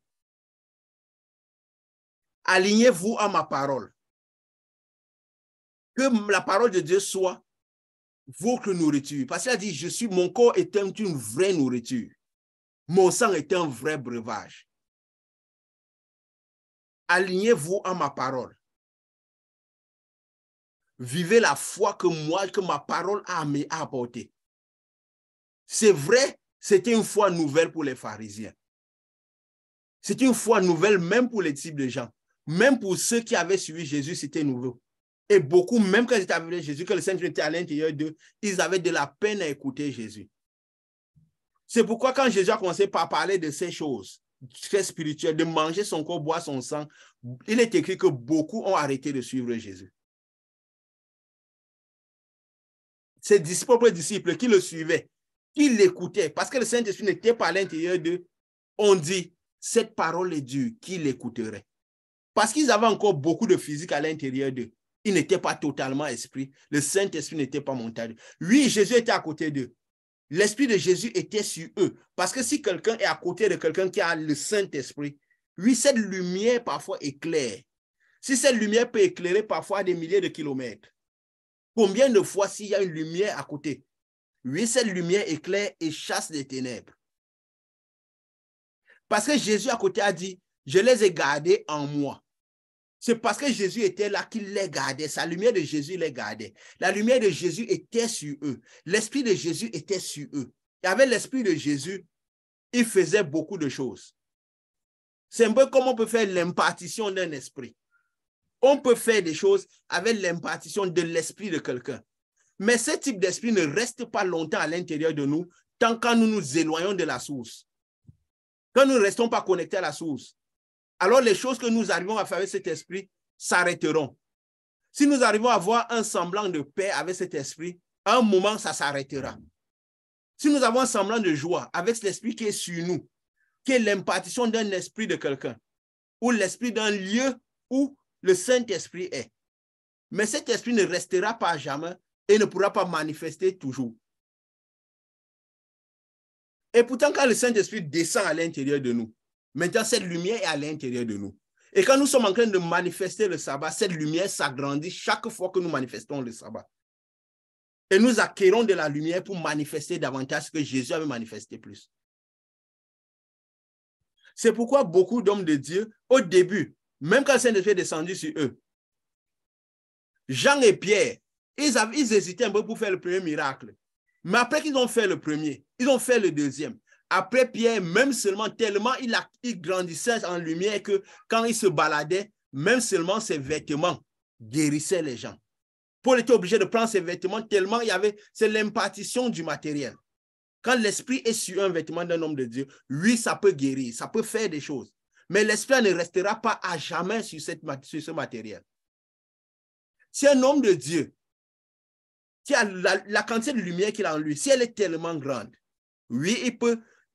Alignez-vous à ma parole. Que la parole de Dieu soit votre nourriture. Parce qu'il a dit, mon corps est une vraie nourriture. Mon sang est un vrai breuvage. Alignez-vous à ma parole. Vivez la foi que ma parole a apportée. C'est vrai, c'était une foi nouvelle pour les pharisiens. C'était une foi nouvelle même pour les disciples de Jean. Même pour ceux qui avaient suivi Jésus, c'était nouveau. Et beaucoup, même quand ils étaient avec Jésus, que le Saint-Esprit était à l'intérieur d'eux, ils avaient de la peine à écouter Jésus. C'est pourquoi quand Jésus a commencé par parler de ces choses très spirituelles, de manger son corps, boire son sang, il est écrit que beaucoup ont arrêté de suivre Jésus. Ses propres disciples qui le suivaient, qui l'écoutaient, parce que le Saint-Esprit n'était pas à l'intérieur d'eux, on dit, cette parole est dure, qui l'écouterait? Parce qu'ils avaient encore beaucoup de physique à l'intérieur d'eux. Ils n'étaient pas totalement esprit. Le Saint-Esprit n'était pas monté. Oui, Jésus était à côté d'eux. L'Esprit de Jésus était sur eux. Parce que si quelqu'un est à côté de quelqu'un qui a le Saint-Esprit, oui, cette lumière parfois éclaire. Si cette lumière peut éclairer parfois à des milliers de kilomètres, combien de fois s'il y a une lumière à côté? Oui, cette lumière éclaire et chasse les ténèbres. Parce que Jésus à côté a dit, je les ai gardés en moi. C'est parce que Jésus était là qu'il les gardait. Sa lumière de Jésus les gardait. La lumière de Jésus était sur eux. L'Esprit de Jésus était sur eux. Et avec l'Esprit de Jésus, il faisait beaucoup de choses. C'est un peu comme on peut faire l'impartition d'un esprit. On peut faire des choses avec l'impartition de l'esprit de quelqu'un. Mais ce type d'esprit ne reste pas longtemps à l'intérieur de nous tant que nous nous éloignons de la source. Quand nous ne restons pas connectés à la source, alors les choses que nous arrivons à faire avec cet esprit s'arrêteront. Si nous arrivons à avoir un semblant de paix avec cet esprit, à un moment, ça s'arrêtera. Si nous avons un semblant de joie avec l'esprit qui est sur nous, qui est l'impartition d'un esprit de quelqu'un, ou l'esprit d'un lieu où le Saint-Esprit est. Mais cet esprit ne restera pas jamais et ne pourra pas manifester toujours. Et pourtant, quand le Saint-Esprit descend à l'intérieur de nous, maintenant, cette lumière est à l'intérieur de nous. Et quand nous sommes en train de manifester le sabbat, cette lumière s'agrandit chaque fois que nous manifestons le sabbat. Et nous acquérons de la lumière pour manifester davantage ce que Jésus avait manifesté plus. C'est pourquoi beaucoup d'hommes de Dieu, au début, même quand le Saint-Esprit est descendu sur eux, Jean et Pierre, ils hésitaient un peu pour faire le premier miracle. Mais après qu'ils ont fait le premier, ils ont fait le deuxième. Après Pierre, même seulement tellement il grandissait en lumière que quand il se baladait, même seulement ses vêtements guérissaient les gens. Paul était obligé de prendre ses vêtements tellement c'est l'impartition du matériel. Quand l'esprit est sur un vêtement d'un homme de Dieu, oui, ça peut guérir, ça peut faire des choses. Mais l'esprit ne restera pas à jamais sur ce matériel. Si un homme de Dieu qui a la quantité de lumière qu'il a en lui, si elle est tellement grande, oui,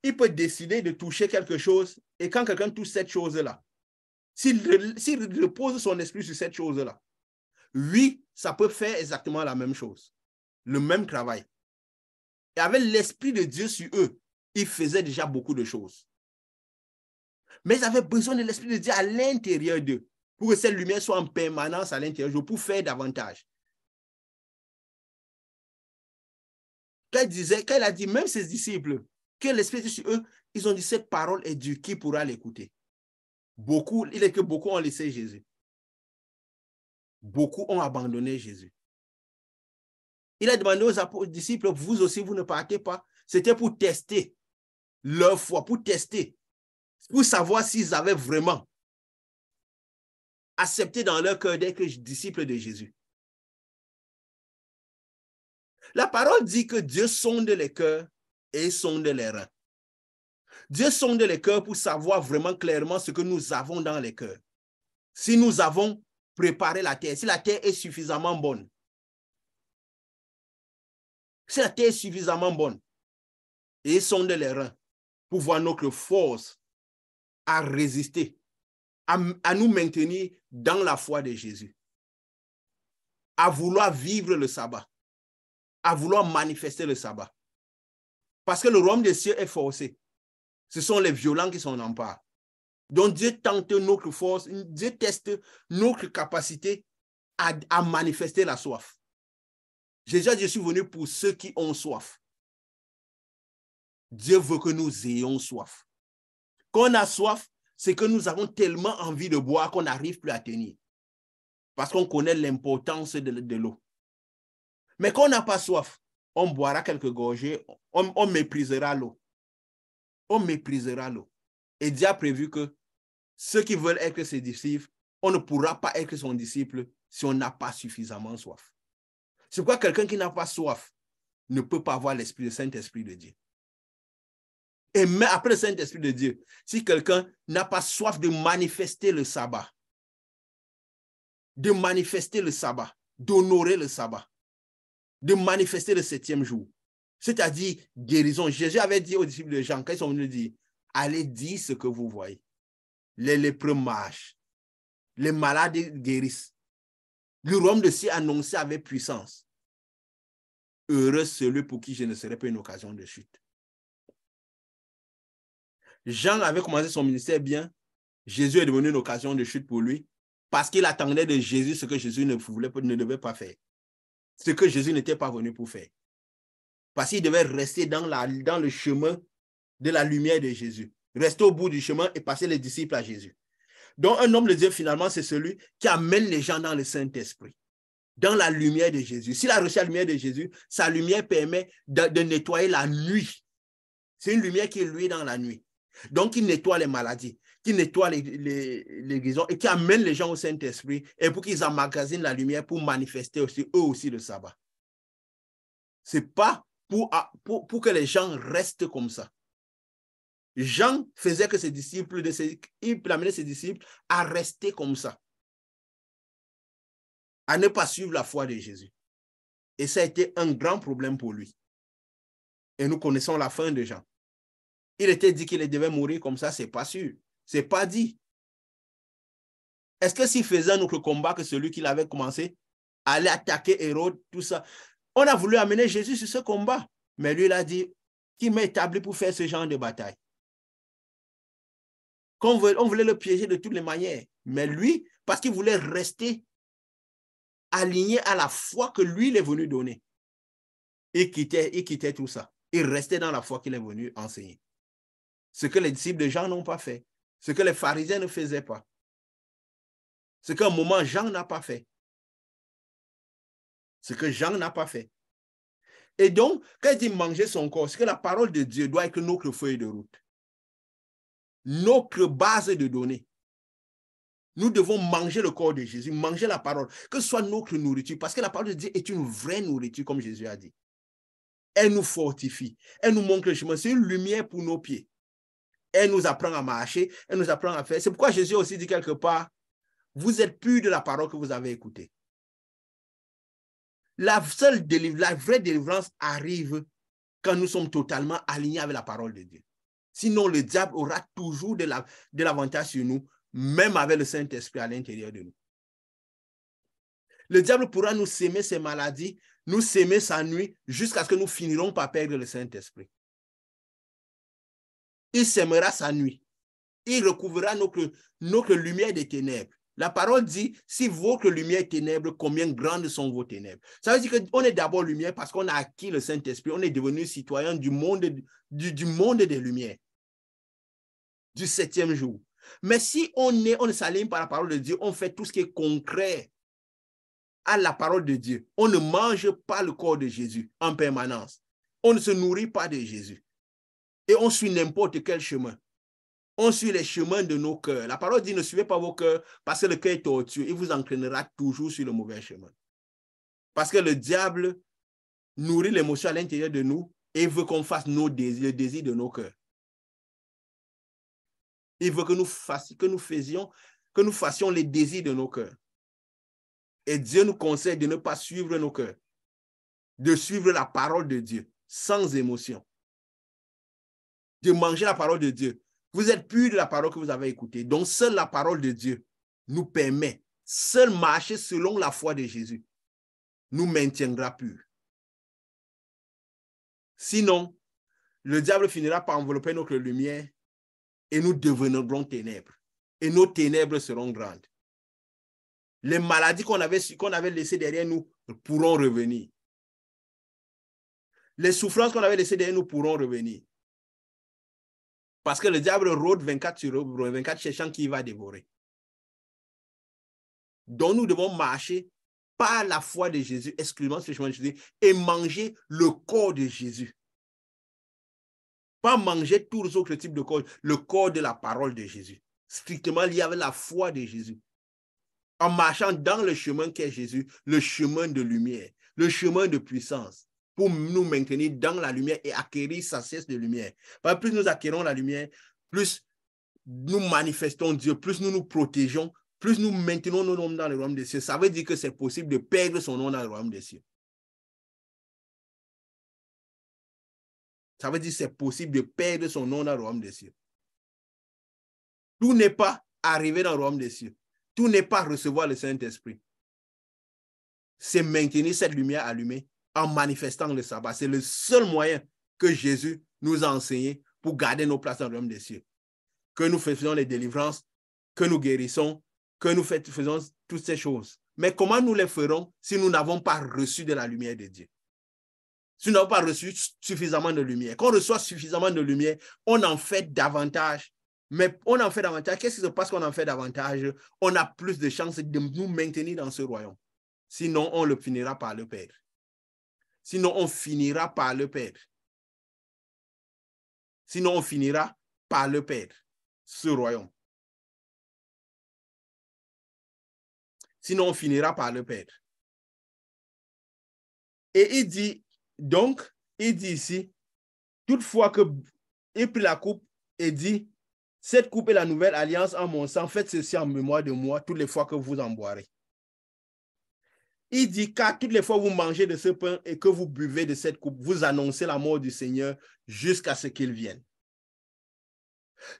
il peut décider de toucher quelque chose et quand quelqu'un touche cette chose-là, s'il repose son esprit sur cette chose-là, oui, ça peut faire exactement la même chose, le même travail. Et avec l'Esprit de Dieu sur eux, ils faisaient déjà beaucoup de choses. Mais ils avaient besoin de l'Esprit de Dieu à l'intérieur d'eux pour que cette lumière soit en permanence à l'intérieur, pour faire davantage. Quand il a dit, même ses disciples, que l'Esprit est sur eux, ils ont dit, cette parole est dure, qui pourra l'écouter? Il est que beaucoup ont laissé Jésus. Beaucoup ont abandonné Jésus. Il a demandé aux disciples, vous aussi, vous ne partez pas. C'était pour tester leur foi, pour tester, pour savoir s'ils avaient vraiment accepté dans leur cœur d'être disciples de Jésus. La parole dit que Dieu sonde les cœurs et sonde les reins. Dieu sonde les cœurs pour savoir vraiment clairement ce que nous avons dans les cœurs. Si nous avons préparé la terre, si la terre est suffisamment bonne, si la terre est suffisamment bonne, et sonde les reins pour voir notre force à résister, à nous maintenir dans la foi de Jésus, à vouloir vivre le sabbat, à vouloir manifester le sabbat. Parce que le royaume des cieux est forcé. Ce sont les violents qui s'en emparent. Donc Dieu tente notre force, Dieu teste notre capacité à manifester la soif. Jésus a dit, je suis venu pour ceux qui ont soif. Dieu veut que nous ayons soif. Quand on a soif, c'est que nous avons tellement envie de boire qu'on n'arrive plus à tenir. Parce qu'on connaît l'importance de l'eau. Mais quand on n'a pas soif, on boira quelques gorgées, on méprisera l'eau. On méprisera l'eau. Et Dieu a prévu que ceux qui veulent être ses disciples, on ne pourra pas être son disciple si on n'a pas suffisamment soif. C'est pourquoi quelqu'un qui n'a pas soif ne peut pas avoir l'esprit, le Saint-Esprit de Dieu. Et même après le Saint-Esprit de Dieu, si quelqu'un n'a pas soif de manifester le sabbat, d'honorer le sabbat, de manifester le 7e jour, c'est-à-dire guérison. Jésus avait dit aux disciples de Jean, quand ils sont venus dire, allez dire ce que vous voyez. Les lépreux marchent, les malades guérissent. Le royaume de ciel annoncé avec puissance. Heureux celui pour qui je ne serai pas une occasion de chute. Jean avait commencé son ministère bien. Jésus est devenu une occasion de chute pour lui parce qu'il attendait de Jésus ce que Jésus ne devait pas faire. Ce que Jésus n'était pas venu pour faire. Parce qu'il devait rester dans le chemin de la lumière de Jésus. Rester au bout du chemin et passer les disciples à Jésus. Donc un homme de Dieu finalement c'est celui qui amène les gens dans le Saint-Esprit. Dans la lumière de Jésus. S'il a reçu la lumière de Jésus, sa lumière permet de nettoyer la nuit. C'est une lumière qui est lui dans la nuit. Donc, qui nettoie les maladies, qui nettoie les guérisons et qui amène les gens au Saint-Esprit et pour qu'ils emmagasinent la lumière pour manifester aussi, eux aussi le sabbat. Ce n'est pas pour que les gens restent comme ça. Jean faisait que ses disciples, il amenait ses disciples à rester comme ça. À ne pas suivre la foi de Jésus. Et ça a été un grand problème pour lui. Et nous connaissons la fin de Jean. Il était dit qu'il devait mourir comme ça, c'est pas sûr. C'est pas dit. Est-ce que s'il faisait un autre combat que celui qu'il avait commencé, aller attaquer Hérode, tout ça, on a voulu amener Jésus sur ce combat. Mais lui, il a dit, qui m'a établi pour faire ce genre de bataille? On voulait le piéger de toutes les manières. Mais lui, parce qu'il voulait rester aligné à la foi que lui, il est venu donner. Il quittait tout ça. Il restait dans la foi qu'il est venu enseigner. Ce que les disciples de Jean n'ont pas fait. Ce que les pharisiens ne faisaient pas. Ce qu'à un moment, Jean n'a pas fait. Ce que Jean n'a pas fait. Et donc, quand il dit manger son corps, c'est que la parole de Dieu doit être notre feuille de route. Notre base de données. Nous devons manger le corps de Jésus, manger la parole, que ce soit notre nourriture, parce que la parole de Dieu est une vraie nourriture, comme Jésus a dit. Elle nous fortifie, elle nous montre le chemin, c'est une lumière pour nos pieds. Elle nous apprend à marcher, elle nous apprend à faire. C'est pourquoi Jésus aussi dit quelque part, vous êtes purs de la parole que vous avez écoutée. La vraie délivrance arrive quand nous sommes totalement alignés avec la parole de Dieu. Sinon, le diable aura toujours de l'avantage sur nous, même avec le Saint-Esprit à l'intérieur de nous. Le diable pourra nous s'aimer ses maladies, nous s'aimer sa nuit, jusqu'à ce que nous finirons par perdre le Saint-Esprit. Il s'aimera sa nuit. Il recouvrira notre lumière des ténèbres. La parole dit, si votre lumière est ténèbre, combien grandes sont vos ténèbres? Ça veut dire qu'on est d'abord lumière parce qu'on a acquis le Saint-Esprit, on est devenu citoyen du monde des lumières, du 7e jour. Mais si on ne s'aligne par la parole de Dieu, on fait tout ce qui est concret à la parole de Dieu. On ne mange pas le corps de Jésus en permanence. On ne se nourrit pas de Jésus. Et on suit n'importe quel chemin. On suit les chemins de nos cœurs. La parole dit, ne suivez pas vos cœurs parce que le cœur est tortueux. Il vous entraînera toujours sur le mauvais chemin. Parce que le diable nourrit l'émotion à l'intérieur de nous et veut qu'on fasse le désir de nos cœurs. Il veut que nous fassions les désirs de nos cœurs. Et Dieu nous conseille de ne pas suivre nos cœurs, de suivre la parole de Dieu sans émotion, de manger la parole de Dieu. Vous êtes purs de la parole que vous avez écoutée. Donc, seule la parole de Dieu nous permet, seul marcher selon la foi de Jésus, nous maintiendra purs. Sinon, le diable finira par envelopper notre lumière et nous deviendrons ténèbres. Et nos ténèbres seront grandes. Les maladies qu'on avait laissées derrière nous pourront revenir. Les souffrances qu'on avait laissées derrière nous pourront revenir. Parce que le diable rôde 24 sur 24 cherchant qui va dévorer. Donc nous devons marcher par la foi de Jésus, exclusivement sur le chemin de Jésus, et manger le corps de Jésus. Pas manger tous les autres types de corps, le corps de la parole de Jésus, strictement lié avec la foi de Jésus. En marchant dans le chemin qu'est Jésus, le chemin de lumière, le chemin de puissance, pour nous maintenir dans la lumière et acquérir sa cesse de lumière. Parce que plus nous acquérons la lumière, plus nous manifestons Dieu, plus nous nous protégeons, plus nous maintenons nos noms dans le royaume des cieux. Ça veut dire que c'est possible de perdre son nom dans le royaume des cieux. Ça veut dire que c'est possible de perdre son nom dans le royaume des cieux. Tout n'est pas arriver dans le royaume des cieux. Tout n'est pas recevoir le Saint-Esprit. C'est maintenir cette lumière allumée en manifestant le sabbat. C'est le seul moyen que Jésus nous a enseigné pour garder nos places dans le royaume des cieux. Que nous faisons les délivrances, que nous guérissons, que nous faisons toutes ces choses. Mais comment nous les ferons si nous n'avons pas reçu de la lumière de Dieu? Si nous n'avons pas reçu suffisamment de lumière. Quand on reçoit suffisamment de lumière, on en fait davantage. Mais on en fait davantage. Qu'est-ce qui se passe quand on en fait davantage? On a plus de chances de nous maintenir dans ce royaume. Sinon, on le finira par le perdre. Sinon, on finira par le perdre. Sinon, on finira par le perdre, ce royaume. Sinon, on finira par le perdre. Et il dit, donc, il dit ici, toutefois qu'il prit la coupe et dit, cette coupe est la nouvelle alliance en mon sang, faites ceci en mémoire de moi toutes les fois que vous en boirez. Il dit, car toutes les fois que vous mangez de ce pain et que vous buvez de cette coupe, vous annoncez la mort du Seigneur jusqu'à ce qu'il vienne.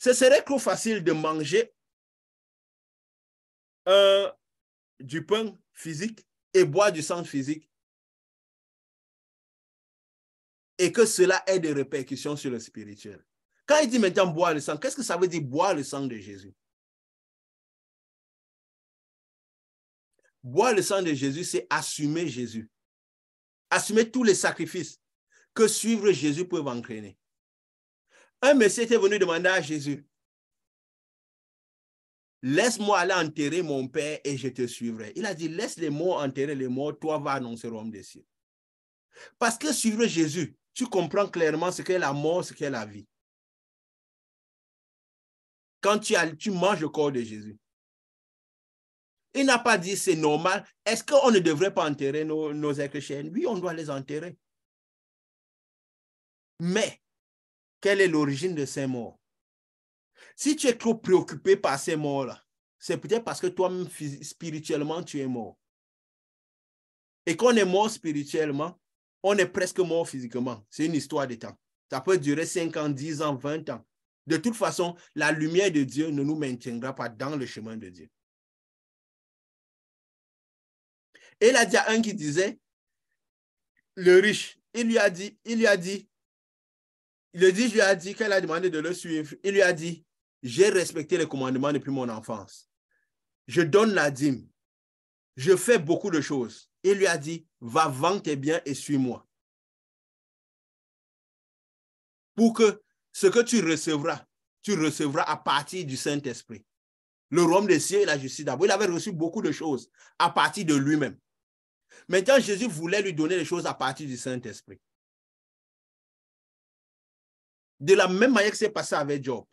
Ce serait trop facile de manger du pain physique et boire du sang physique et que cela ait des répercussions sur le spirituel. Quand il dit maintenant boire le sang, qu'est-ce que ça veut dire boire le sang de Jésus? Boire le sang de Jésus, c'est assumer Jésus. Assumer tous les sacrifices que suivre Jésus peut entraîner. Un monsieur était venu demander à Jésus, laisse-moi aller enterrer mon père et je te suivrai. Il a dit, laisse les morts enterrer les morts, toi vas annoncer le royaume des cieux. Parce que suivre Jésus, tu comprends clairement ce qu'est la mort, ce qu'est la vie. Quand tu manges le corps de Jésus. Il n'a pas dit c'est normal. Est-ce qu'on ne devrait pas enterrer nos êtres chers? Oui, on doit les enterrer. Mais, quelle est l'origine de ces morts? Si tu es trop préoccupé par ces morts-là, c'est peut-être parce que toi-même, spirituellement, tu es mort. Et quand on est mort spirituellement, on est presque mort physiquement. C'est une histoire de temps. Ça peut durer 5 ans, 10 ans, 20 ans. De toute façon, la lumière de Dieu ne nous maintiendra pas dans le chemin de Dieu. Et il a dit à un qui disait, le riche, il lui a dit, qu'elle a demandé de le suivre, il lui a dit, j'ai respecté les commandements depuis mon enfance. Je donne la dîme. Je fais beaucoup de choses. Il lui a dit, va vendre tes biens et suis-moi. Pour que ce que tu recevras à partir du Saint-Esprit. Le royaume des cieux et la justice d'abord. Il avait reçu beaucoup de choses à partir de lui-même. Maintenant, Jésus voulait lui donner les choses à partir du Saint-Esprit. De la même manière que c'est passé avec Job.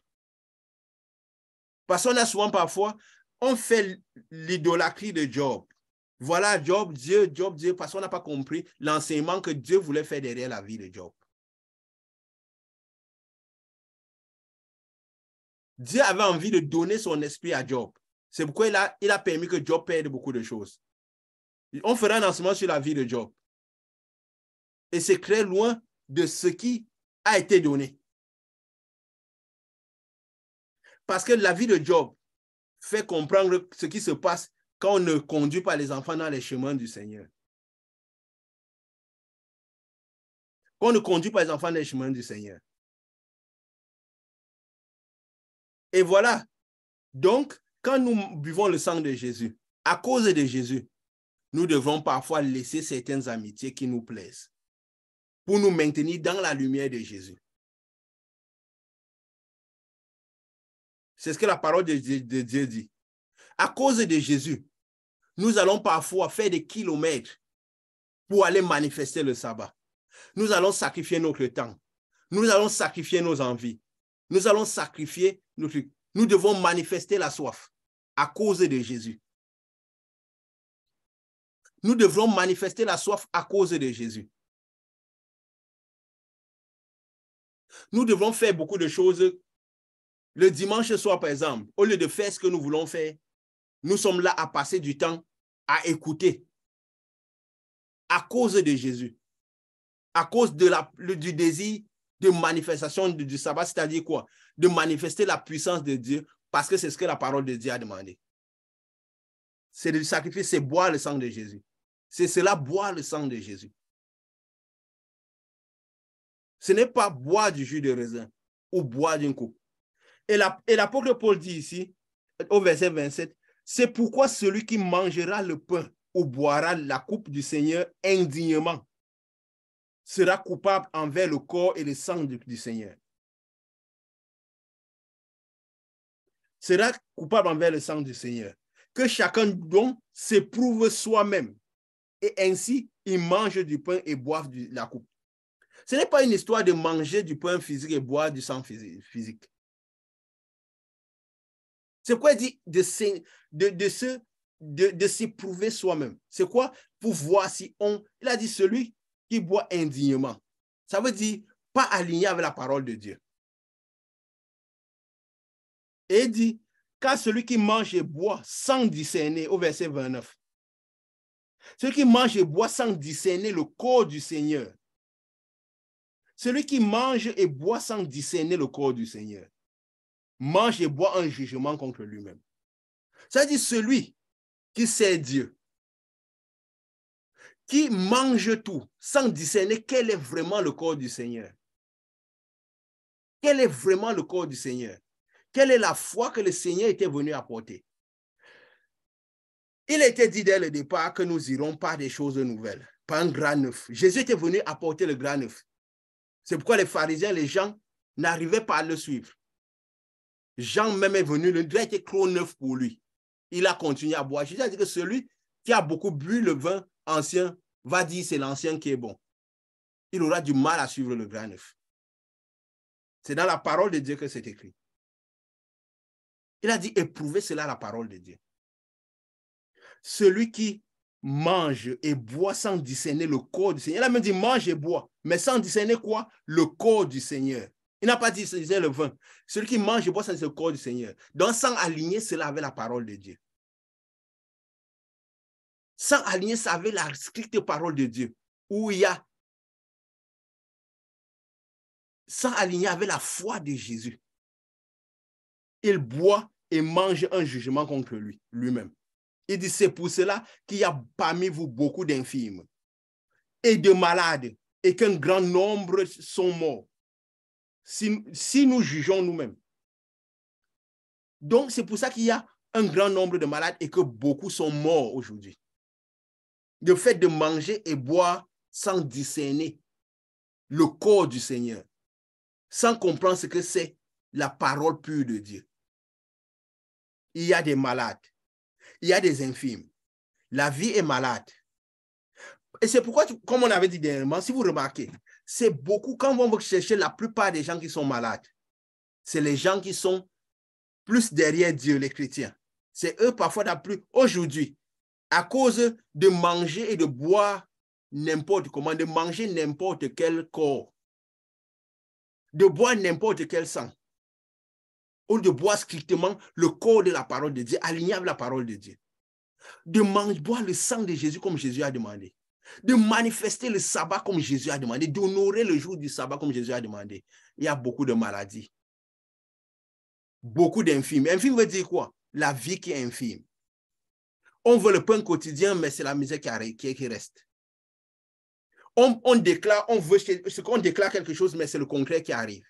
Parce qu'on a souvent parfois, on fait l'idolâtrie de Job. Voilà Job, Dieu, parce qu'on n'a pas compris l'enseignement que Dieu voulait faire derrière la vie de Job. Dieu avait envie de donner son esprit à Job. C'est pourquoi il a permis que Job perde beaucoup de choses. On fera un enseignement sur la vie de Job. Et c'est très loin de ce qui a été donné. Parce que la vie de Job fait comprendre ce qui se passe quand on ne conduit pas les enfants dans les chemins du Seigneur. Quand on ne conduit pas les enfants dans les chemins du Seigneur. Et voilà. Donc, quand nous buvons le sang de Jésus, À cause de Jésus, nous devons parfois laisser certaines amitiés qui nous plaisent pour nous maintenir dans la lumière de Jésus. C'est ce que la parole de Dieu dit. À cause de Jésus, nous allons parfois faire des kilomètres pour aller manifester le sabbat. Nous allons sacrifier notre temps. Nous allons sacrifier nos envies. Nous allons sacrifier nos trucs. Nous devons manifester la soif à cause de Jésus. Nous devrons manifester la soif à cause de Jésus. Nous devons faire beaucoup de choses. Le dimanche soir, par exemple, au lieu de faire ce que nous voulons faire, nous sommes là à passer du temps à écouter à cause de Jésus. À cause du désir de manifestation du sabbat, c'est-à-dire quoi? De manifester la puissance de Dieu, parce que c'est ce que la parole de Dieu a demandé. C'est de sacrifier, c'est boire le sang de Jésus. C'est cela, boire le sang de Jésus. Ce n'est pas boire du jus de raisin ou boire d'une coupe. Et l'apôtre Paul dit ici, au verset 27, c'est pourquoi celui qui mangera le pain ou boira la coupe du Seigneur indignement sera coupable envers le corps et le sang du Seigneur. Sera coupable envers le sang du Seigneur. Que chacun donc s'éprouve soi-même et ainsi il mange du pain et boive de la coupe. Ce n'est pas une histoire de manger du pain physique et boire du sang physique. C'est quoi il dit de s'éprouver soi-même. C'est quoi? Pour voir si il a dit celui qui boit indignement. Ça veut dire pas aligné avec la parole de Dieu. Et il dit, car celui qui mange et boit sans discerner, au verset 29, celui qui mange et boit sans discerner le corps du Seigneur, celui qui mange et boit sans discerner le corps du Seigneur, mange et boit un jugement contre lui-même. Ça dit celui qui sait Dieu, qui mange tout sans discerner quel est vraiment le corps du Seigneur. Quel est vraiment le corps du Seigneur? Quelle est la foi que le Seigneur était venu apporter? Il était dit dès le départ que nous irons par des choses nouvelles, par un grain neuf. Jésus était venu apporter le grain neuf. C'est pourquoi les pharisiens, les gens n'arrivaient pas à le suivre. Jean même est venu, le grain était trop neuf pour lui. Il a continué à boire. Jésus a dit que celui qui a beaucoup bu le vin ancien va dire c'est l'ancien qui est bon. Il aura du mal à suivre le grain neuf. C'est dans la parole de Dieu que c'est écrit. Il a dit éprouvez cela la parole de Dieu. Celui qui mange et boit sans discerner le corps du Seigneur. Il a même dit mange et boit, mais sans discerner quoi? Le corps du Seigneur. Il n'a pas dit le vin. Celui qui mange et boit sans discerner le corps du Seigneur. Donc sans aligner cela avec la parole de Dieu. Sans aligner ça avec la stricte parole de Dieu. Où il y a sans aligner avec la foi de Jésus. Il boit et mange un jugement contre lui-même. Il dit, c'est pour cela qu'il y a parmi vous beaucoup d'infirmes et de malades et qu'un grand nombre sont morts. Si nous jugeons nous-mêmes. Donc, c'est pour ça qu'il y a un grand nombre de malades et que beaucoup sont morts aujourd'hui. Le fait de manger et boire sans discerner le corps du Seigneur, sans comprendre ce que c'est la parole pure de Dieu. Il y a des malades. Il y a des infirmes. La vie est malade. Et c'est pourquoi, comme on avait dit dernièrement, si vous remarquez, c'est beaucoup, quand on va chercher la plupart des gens qui sont malades, c'est les gens qui sont plus derrière Dieu, les chrétiens. C'est eux parfois la plus, aujourd'hui, à cause de manger et de boire n'importe comment, de manger n'importe quel corps, de boire n'importe quel sang, ou de boire strictement le corps de la parole de Dieu, aligné avec la parole de Dieu. De boire le sang de Jésus comme Jésus a demandé. De manifester le sabbat comme Jésus a demandé. D'honorer le jour du sabbat comme Jésus a demandé. Il y a beaucoup de maladies. Beaucoup d'infirmes. Infirme veut dire quoi? La vie qui est infime. On veut le pain quotidien, mais c'est la misère qui reste. On déclare, on déclare quelque chose, mais c'est le concret qui arrive.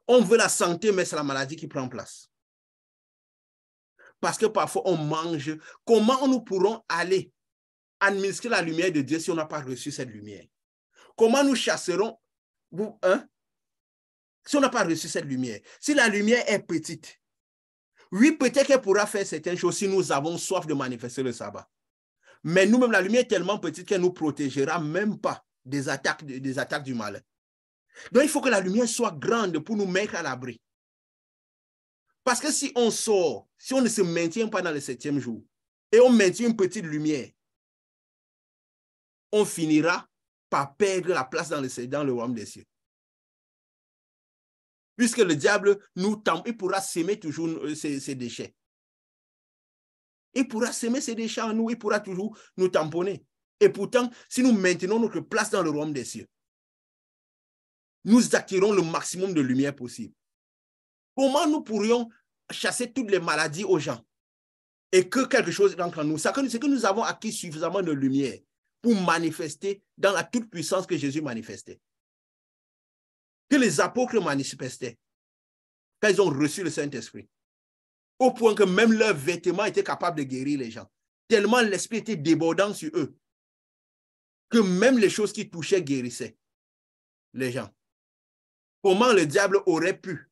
On veut la santé, mais c'est la maladie qui prend place. parce que parfois on mange. Comment nous pourrons aller administrer la lumière de Dieu si on n'a pas reçu cette lumière? Comment nous chasserons si on n'a pas reçu cette lumière? Si la lumière est petite, oui, peut-être qu'elle pourra faire certaines choses si nous avons soif de manifester le sabbat. Mais nous-mêmes, la lumière est tellement petite qu'elle ne nous protégera même pas des attaques du malin. Donc, il faut que la lumière soit grande pour nous mettre à l'abri. Parce que si on sort, si on ne se maintient pas dans le 7e jour, et on maintient une petite lumière, on finira par perdre la place dans le royaume des cieux. Puisque le diable il pourra s'aimer toujours ses déchets. Il pourra s'aimer ses déchets en nous, il pourra toujours nous tamponner. Et pourtant, si nous maintenons notre place dans le royaume des cieux, nous attirons le maximum de lumière possible. Comment nous pourrions chasser toutes les maladies aux gens et que quelque chose entre en nous? C'est que nous avons acquis suffisamment de lumière pour manifester dans la toute puissance que Jésus manifestait. Que les apôtres manifestaient quand ils ont reçu le Saint-Esprit. Au point que même leurs vêtements étaient capables de guérir les gens. Tellement l'Esprit était débordant sur eux que même les choses qui touchaient guérissaient les gens. Comment le diable aurait pu?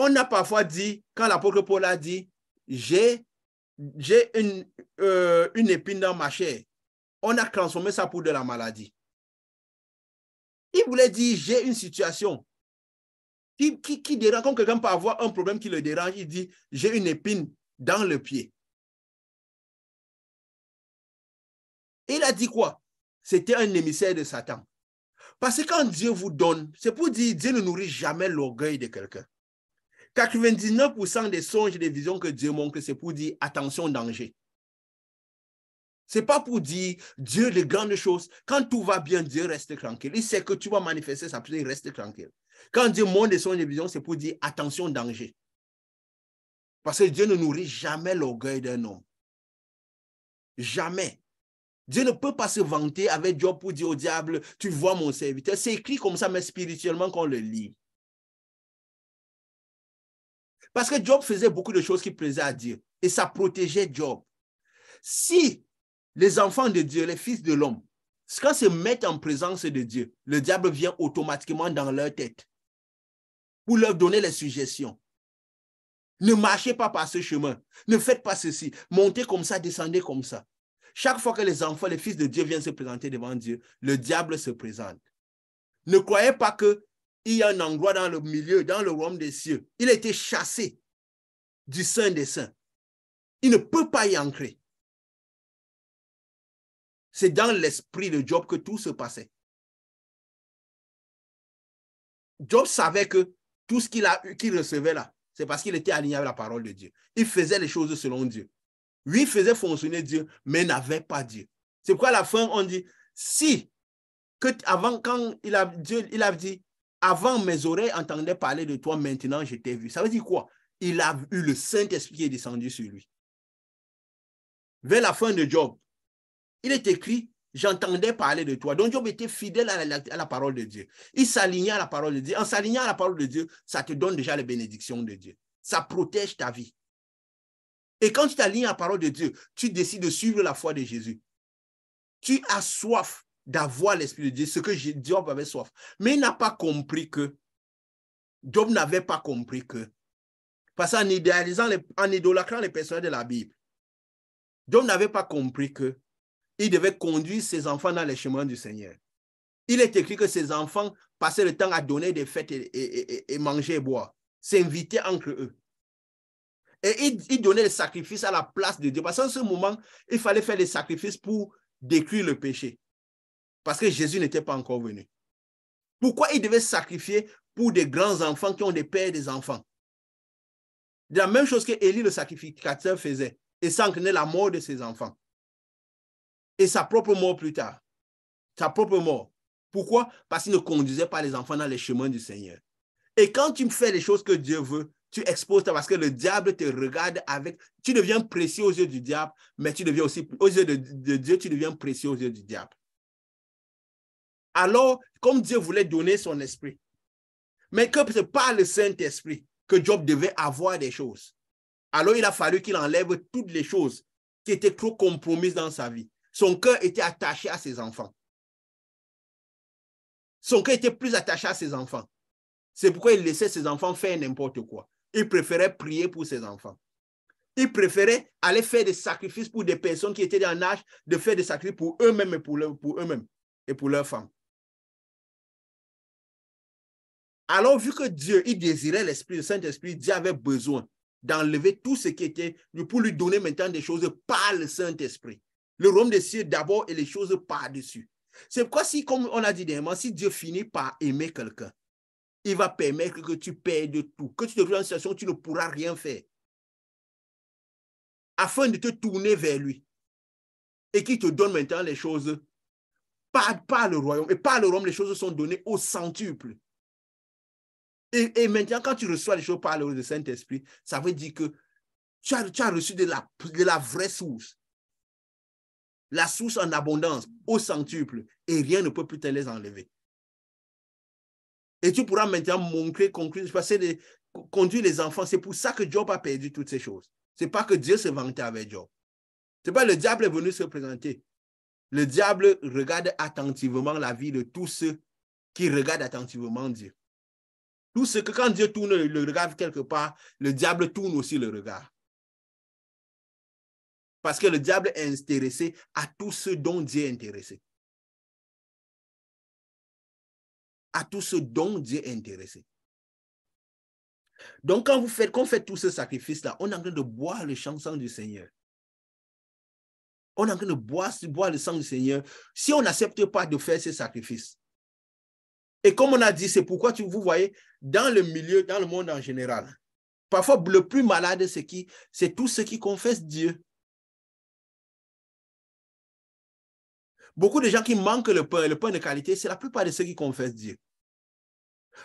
On a parfois dit, quand l'apôtre Paul a dit, j'ai une épine dans ma chair, on a transformé ça pour de la maladie. Il voulait dire, j'ai une situation qui dérange. Quand quelqu'un peut avoir un problème qui le dérange, il dit, j'ai une épine dans le pied. Et il a dit quoi? C'était un émissaire de Satan. Parce que quand Dieu vous donne, c'est pour dire, Dieu ne nourrit jamais l'orgueil de quelqu'un. 99% des songes et des visions que Dieu montre, c'est pour dire, attention, danger. Ce n'est pas pour dire, Dieu, les grandes choses. Quand tout va bien, Dieu reste tranquille. Il sait que tu vas manifester sa puissance, il reste tranquille. Quand Dieu montre des songes et des visions, c'est pour dire, attention, danger. Parce que Dieu ne nourrit jamais l'orgueil d'un homme. Jamais. Dieu ne peut pas se vanter avec Job pour dire au diable, tu vois mon serviteur. C'est écrit comme ça, mais spirituellement qu'on le lit. Parce que Job faisait beaucoup de choses qui plaisaient à Dieu. Et ça protégeait Job. Si les enfants de Dieu, les fils de l'homme, quand se mettent en présence de Dieu, le diable vient automatiquement dans leur tête pour leur donner les suggestions. Ne marchez pas par ce chemin. Ne faites pas ceci. Montez comme ça, descendez comme ça. Chaque fois que les enfants, les fils de Dieu viennent se présenter devant Dieu, le diable se présente. Ne croyez pas qu'il y a un endroit dans le milieu, dans le royaume des cieux. Il a été chassé du Saint des Saints. Il ne peut pas y entrer. C'est dans l'esprit de Job que tout se passait. Job savait que tout ce qu'il recevait là, c'est parce qu'il était aligné avec la parole de Dieu. Il faisait les choses selon Dieu. Lui, il faisait fonctionner Dieu, mais n'avait pas Dieu. C'est pourquoi à la fin, on dit, quand il a dit, avant mes oreilles entendaient parler de toi, maintenant je t'ai vu. Ça veut dire quoi? Il a eu le Saint-Esprit qui est descendu sur lui. Vers la fin de Job, il est écrit, j'entendais parler de toi. Donc Job était fidèle à la parole de Dieu. Il s'alignait à la parole de Dieu. En s'alignant à la parole de Dieu, ça te donne déjà les bénédictions de Dieu. Ça protège ta vie. Et quand tu t'alignes à la parole de Dieu, tu décides de suivre la foi de Jésus. Tu as soif d'avoir l'Esprit de Dieu, ce que Job avait soif. Mais il n'a pas compris que, Job n'avait pas compris que, parce qu'en idolâtrant les personnages de la Bible, Job n'avait pas compris que il devait conduire ses enfants dans les chemins du Seigneur. Il est écrit que ses enfants passaient le temps à donner des fêtes et manger et boire, s'inviter entre eux. Et il donnait les sacrifices à la place de Dieu. Parce qu'en ce moment, il fallait faire les sacrifices pour détruire le péché. Parce que Jésus n'était pas encore venu. Pourquoi il devait sacrifier pour des grands enfants qui ont des pères et des enfants? De la même chose que Élie, le sacrificateur, faisait. Et ça entraînait la mort de ses enfants. Et sa propre mort plus tard. Sa propre mort. Pourquoi? Parce qu'il ne conduisait pas les enfants dans les chemins du Seigneur. Et quand tu fais les choses que Dieu veut, tu exposes parce que le diable te regarde avec... Tu deviens précieux aux yeux du diable, mais tu deviens aussi... Aux yeux de Dieu, tu deviens précieux aux yeux du diable. Alors, comme Dieu voulait donner son esprit, mais que c'est par le Saint-Esprit, que Job devait avoir des choses. Alors il a fallu qu'il enlève toutes les choses qui étaient trop compromises dans sa vie. Son cœur était attaché à ses enfants. Son cœur était plus attaché à ses enfants. C'est pourquoi il laissait ses enfants faire n'importe quoi. Il préférait prier pour ses enfants. Il préférait aller faire des sacrifices pour des personnes qui étaient en âge de faire des sacrifices pour eux-mêmes et pour eux-mêmes et pour leurs femmes. Alors, vu que Dieu, il désirait l'Esprit, le Saint-Esprit, Dieu avait besoin d'enlever tout ce qui était, pour lui donner maintenant des choses par le Saint-Esprit. Le royaume des cieux d'abord et les choses par-dessus. C'est pourquoi si, comme on a dit dernièrement, si Dieu finit par aimer quelqu'un, il va permettre que tu perdes tout, que tu te trouves dans une situation où tu ne pourras rien faire, afin de te tourner vers lui et qu'il te donne maintenant les choses par le royaume. Et par le royaume, les choses sont données au centuple. Et maintenant, quand tu reçois les choses par le Saint-Esprit, ça veut dire que tu as reçu de la vraie source. La source en abondance, au centuple, et rien ne peut plus te les enlever. Et tu pourras maintenant montrer, conduire les enfants. C'est pour ça que Job a perdu toutes ces choses. Ce n'est pas que Dieu se vantait avec Job. Ce n'est pas le diable est venu se présenter. Le diable regarde attentivement la vie de tous ceux qui regardent attentivement Dieu. Tout ce que quand Dieu tourne le regard quelque part, le diable tourne aussi le regard. Parce que le diable est intéressé à tout ce dont Dieu est intéressé. À tout ce dont Dieu est intéressé. Donc, quand on fait tout ce sacrifice-là, on est en train de boire le sang du Seigneur. On est en train de boire le sang du Seigneur si on n'accepte pas de faire ce sacrifice. Et comme on a dit, c'est pourquoi vous voyez, dans le milieu, dans le monde en général, parfois le plus malade, c'est tous ceux qui confessent Dieu. Beaucoup de gens qui manquent le pain de qualité, c'est la plupart de ceux qui confessent Dieu.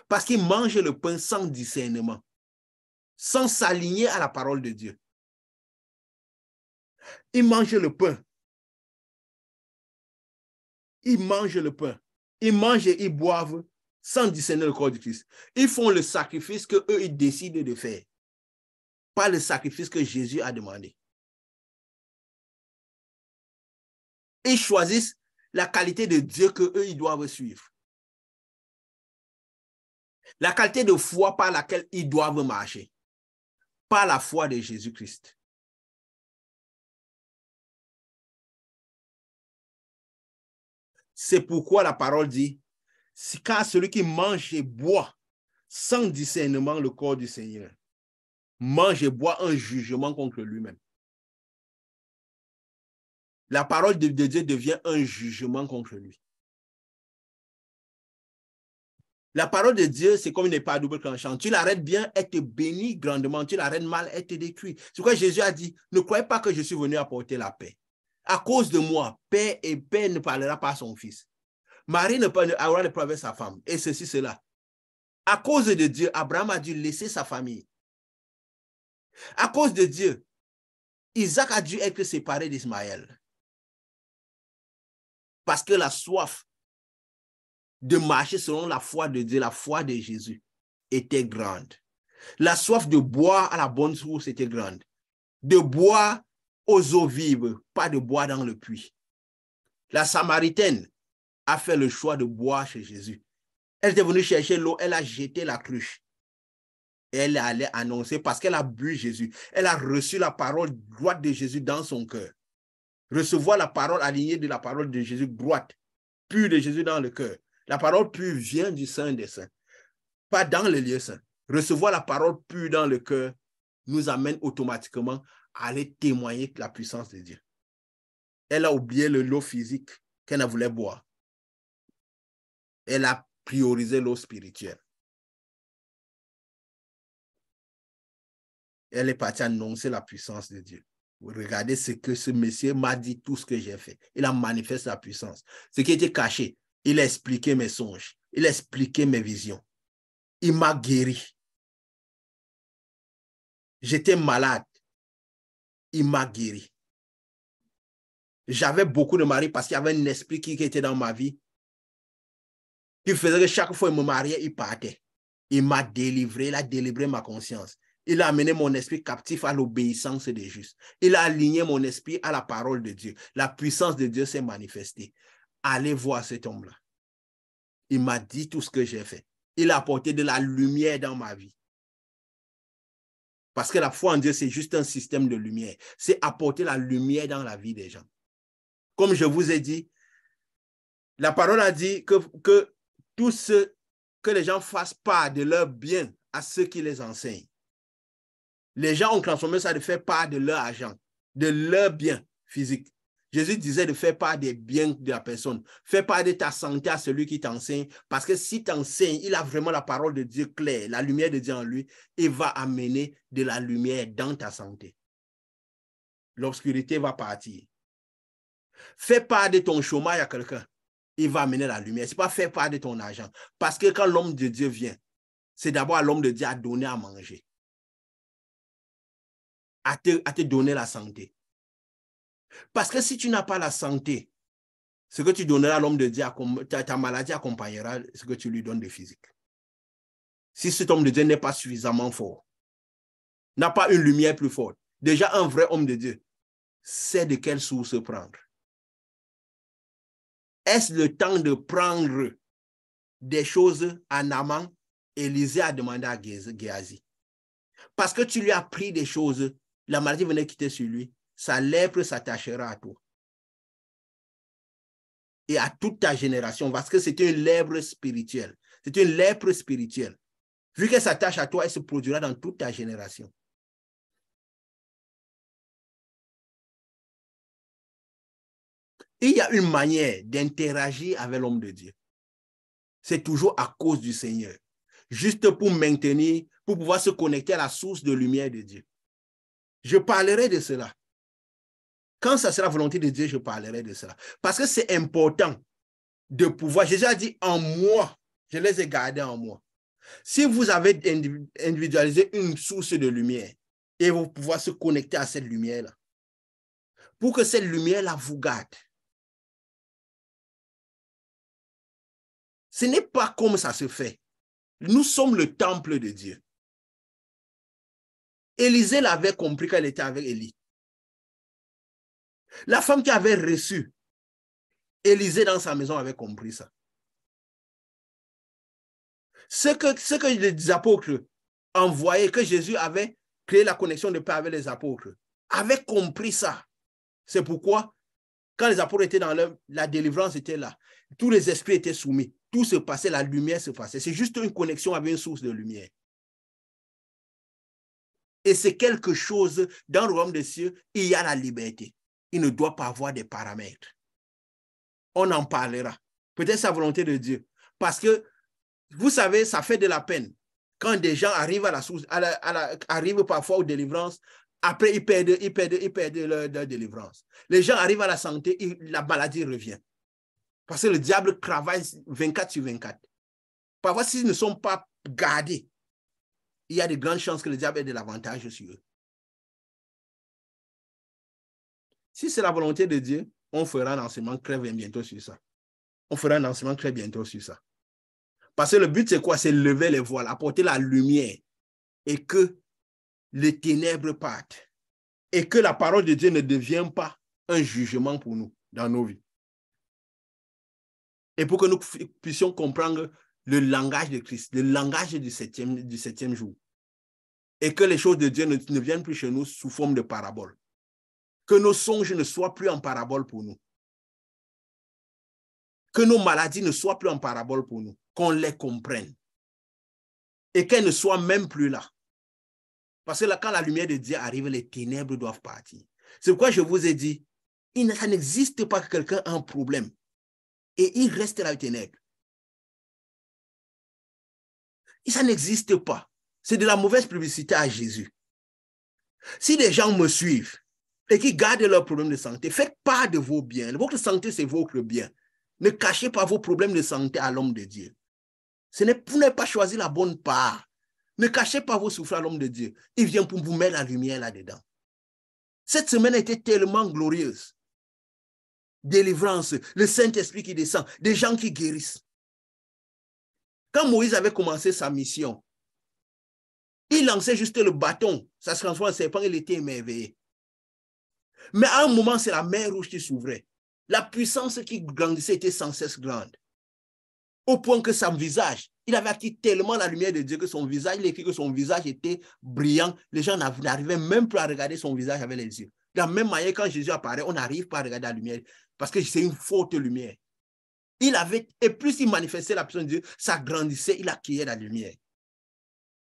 Parce qu'ils mangent le pain sans discernement, sans s'aligner à la parole de Dieu. Ils mangent le pain. Ils mangent le pain. Ils mangent et ils boivent sans discerner le corps du Christ. Ils font le sacrifice qu'eux, ils décident de faire. Pas le sacrifice que Jésus a demandé. Ils choisissent la qualité de Dieu qu'eux, ils doivent suivre. La qualité de foi par laquelle ils doivent marcher. Pas la foi de Jésus-Christ. C'est pourquoi la parole dit, car celui qui mange et boit sans discernement le corps du Seigneur, mange et boit un jugement contre lui-même. La parole de Dieu devient un jugement contre lui. La parole de Dieu, c'est comme une épée à double tranchant. Tu l'arrêtes bien, elle te bénit grandement. Tu l'arrêtes mal, elle te détruit. C'est pourquoi Jésus a dit, ne croyez pas que je suis venu apporter la paix. À cause de moi, père ne parlera pas à son fils. Marie ne aura pas avec sa femme. Et ceci, cela. À cause de Dieu, Abraham a dû laisser sa famille. À cause de Dieu, Isaac a dû être séparé d'Ismaël. Parce que la soif de marcher selon la foi de Dieu, la foi de Jésus, était grande. La soif de boire à la bonne source était grande. De boire aux eaux vives, pas de boire dans le puits. La Samaritaine a fait le choix de boire chez Jésus. Elle était venue chercher l'eau, elle a jeté la cruche. Et elle allait annoncer parce qu'elle a bu Jésus. Elle a reçu la parole droite de Jésus dans son cœur. Recevoir la parole alignée de la parole de Jésus droite, pure de Jésus dans le cœur. La parole pure vient du Saint des Saints, pas dans le lieu saint. Recevoir la parole pure dans le cœur nous amène automatiquement à aller témoigner de la puissance de Dieu. Elle a oublié l'eau physique qu'elle ne voulait boire. Elle a priorisé l'eau spirituelle. Elle est partie annoncer la puissance de Dieu. Regardez ce que ce monsieur m'a dit, tout ce que j'ai fait. Il a manifesté la puissance. Ce qui était caché, il a expliqué mes songes. Il a expliqué mes visions. Il m'a guéri. J'étais malade. Il m'a guéri. J'avais beaucoup de maris parce qu'il y avait un esprit qui était dans ma vie qui faisait que chaque fois qu'il me mariait, il partait. Il m'a délivré, il a délivré ma conscience. Il a amené mon esprit captif à l'obéissance des justes. Il a aligné mon esprit à la parole de Dieu. La puissance de Dieu s'est manifestée. Allez voir cet homme-là. Il m'a dit tout ce que j'ai fait. Il a apporté de la lumière dans ma vie. Parce que la foi en Dieu, c'est juste un système de lumière. C'est apporter la lumière dans la vie des gens. Comme je vous ai dit, la parole a dit que tout ce que les gens fassent part de leur bien à ceux qui les enseignent. Les gens ont transformé ça de faire part de leur argent, de leur bien physique. Jésus disait de faire part des biens de la personne. Faire part de ta santé à celui qui t'enseigne. Parce que si t'enseigne, il a vraiment la parole de Dieu claire, la lumière de Dieu en lui, il va amener de la lumière dans ta santé. L'obscurité va partir. Fais part de ton chômage à quelqu'un, il va amener la lumière. Ce n'est pas faire part de ton argent. Parce que quand l'homme de Dieu vient, c'est d'abord à l'homme de Dieu à donner à manger. À te donner la santé. Parce que si tu n'as pas la santé, ce que tu donneras à l'homme de Dieu, ta maladie accompagnera ce que tu lui donnes de physique. Si cet homme de Dieu n'est pas suffisamment fort, n'a pas une lumière plus forte, déjà un vrai homme de Dieu sait de quelle source prendre. Est-ce le temps de prendre des choses en amont? Élisée a demandé à Géasi. Parce que tu lui as pris des choses, la maladie venait quitter sur lui, sa lèpre s'attachera à toi. Et à toute ta génération, parce que c'est une lèpre spirituelle. C'est une lèpre spirituelle. Vu qu'elle s'attache à toi, elle se produira dans toute ta génération. Il y a une manière d'interagir avec l'homme de Dieu. C'est toujours à cause du Seigneur. Juste pour maintenir, pour pouvoir se connecter à la source de lumière de Dieu. Je parlerai de cela. Quand ça sera la volonté de Dieu, je parlerai de cela. Parce que c'est important de pouvoir, Jésus a dit en moi, je les ai gardés en moi. Si vous avez individualisé une source de lumière, et vous pouvez se connecter à cette lumière-là, pour que cette lumière-là vous garde. Ce n'est pas comme ça se fait. Nous sommes le temple de Dieu. Élisée l'avait compris quand elle était avec Élie. La femme qui avait reçu Élisée dans sa maison avait compris ça. Ce que les apôtres envoyaient, que Jésus avait créé la connexion de paix avec les apôtres, avaient compris ça. C'est pourquoi, quand les apôtres étaient dans la délivrance était là. Tous les esprits étaient soumis. Tout se passait, la lumière se passait. C'est juste une connexion avec une source de lumière. Et c'est quelque chose, dans le royaume des cieux, il y a la liberté. Il ne doit pas avoir des paramètres. On en parlera. Peut-être sa volonté de Dieu. Parce que, vous savez, ça fait de la peine. Quand des gens arrivent à la source, arrivent parfois aux délivrances, après ils perdent leur délivrance. Les gens arrivent à la santé, la maladie revient. Parce que le diable travaille 24 sur 24. Parfois, s'ils ne sont pas gardés, il y a de grandes chances que le diable ait de l'avantage sur eux. Si c'est la volonté de Dieu, on fera un enseignement très bientôt sur ça. On fera un enseignement très bientôt sur ça. Parce que le but, c'est quoi? C'est lever les voiles, apporter la lumière et que les ténèbres partent. Et que la parole de Dieu ne devienne pas un jugement pour nous dans nos vies. Et pour que nous puissions comprendre le langage de Christ, le langage du septième jour. Et que les choses de Dieu ne viennent plus chez nous sous forme de parabole. Que nos songes ne soient plus en parabole pour nous. Que nos maladies ne soient plus en parabole pour nous. Qu'on les comprenne. Et qu'elles ne soient même plus là. Parce que là, quand la lumière de Dieu arrive, les ténèbres doivent partir. C'est pourquoi je vous ai dit, ça n'existe pas que quelqu'un a un problème et il reste dans les ténèbres. Et ça n'existe pas. C'est de la mauvaise publicité à Jésus. Si des gens me suivent et qui gardent leurs problèmes de santé, faites part de vos biens. Votre santé, c'est votre bien. Ne cachez pas vos problèmes de santé à l'homme de Dieu. Vous n'avez pas choisi la bonne part. Ne cachez pas vos souffrances à l'homme de Dieu. Il vient pour vous mettre la lumière là-dedans. Cette semaine a été tellement glorieuse. Délivrance, le Saint-Esprit qui descend, des gens qui guérissent. Quand Moïse avait commencé sa mission, il lançait juste le bâton, ça se transformait en serpent, il était émerveillé. Mais à un moment, c'est la mer Rouge qui s'ouvrait. La puissance qui grandissait était sans cesse grande. Au point que son visage, il avait acquis tellement la lumière de Dieu que son visage, il écrit que son visage était brillant. Les gens n'arrivaient même plus à regarder son visage avec les yeux. De la même manière, quand Jésus apparaît, on n'arrive pas à regarder la lumière parce que c'est une faute lumière. Et plus il manifestait la puissance de Dieu, ça grandissait, il accueillait la lumière.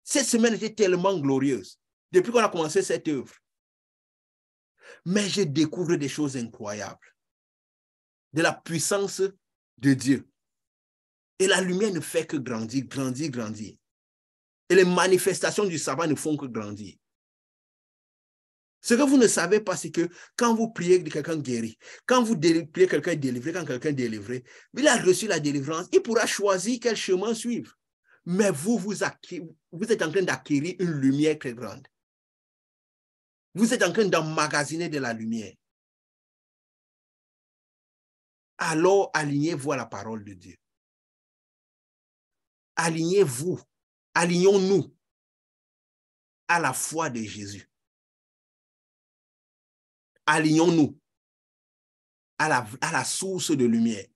Cette semaine était tellement glorieuse depuis qu'on a commencé cette œuvre. Mais je découvre des choses incroyables de la puissance de Dieu. Et la lumière ne fait que grandir, grandir, grandir. Et les manifestations du sabbat ne font que grandir. Ce que vous ne savez pas, c'est que quand vous priez quelqu'un guéri, quand vous priez quelqu'un délivré, quand quelqu'un est délivré, il a reçu la délivrance, il pourra choisir quel chemin suivre. Mais vous êtes en train d'acquérir une lumière très grande. Vous êtes en train d'emmagasiner de la lumière. Alors, alignez-vous à la parole de Dieu. Alignez-vous, alignons-nous à la foi de Jésus. Alignons-nous à la source de lumière.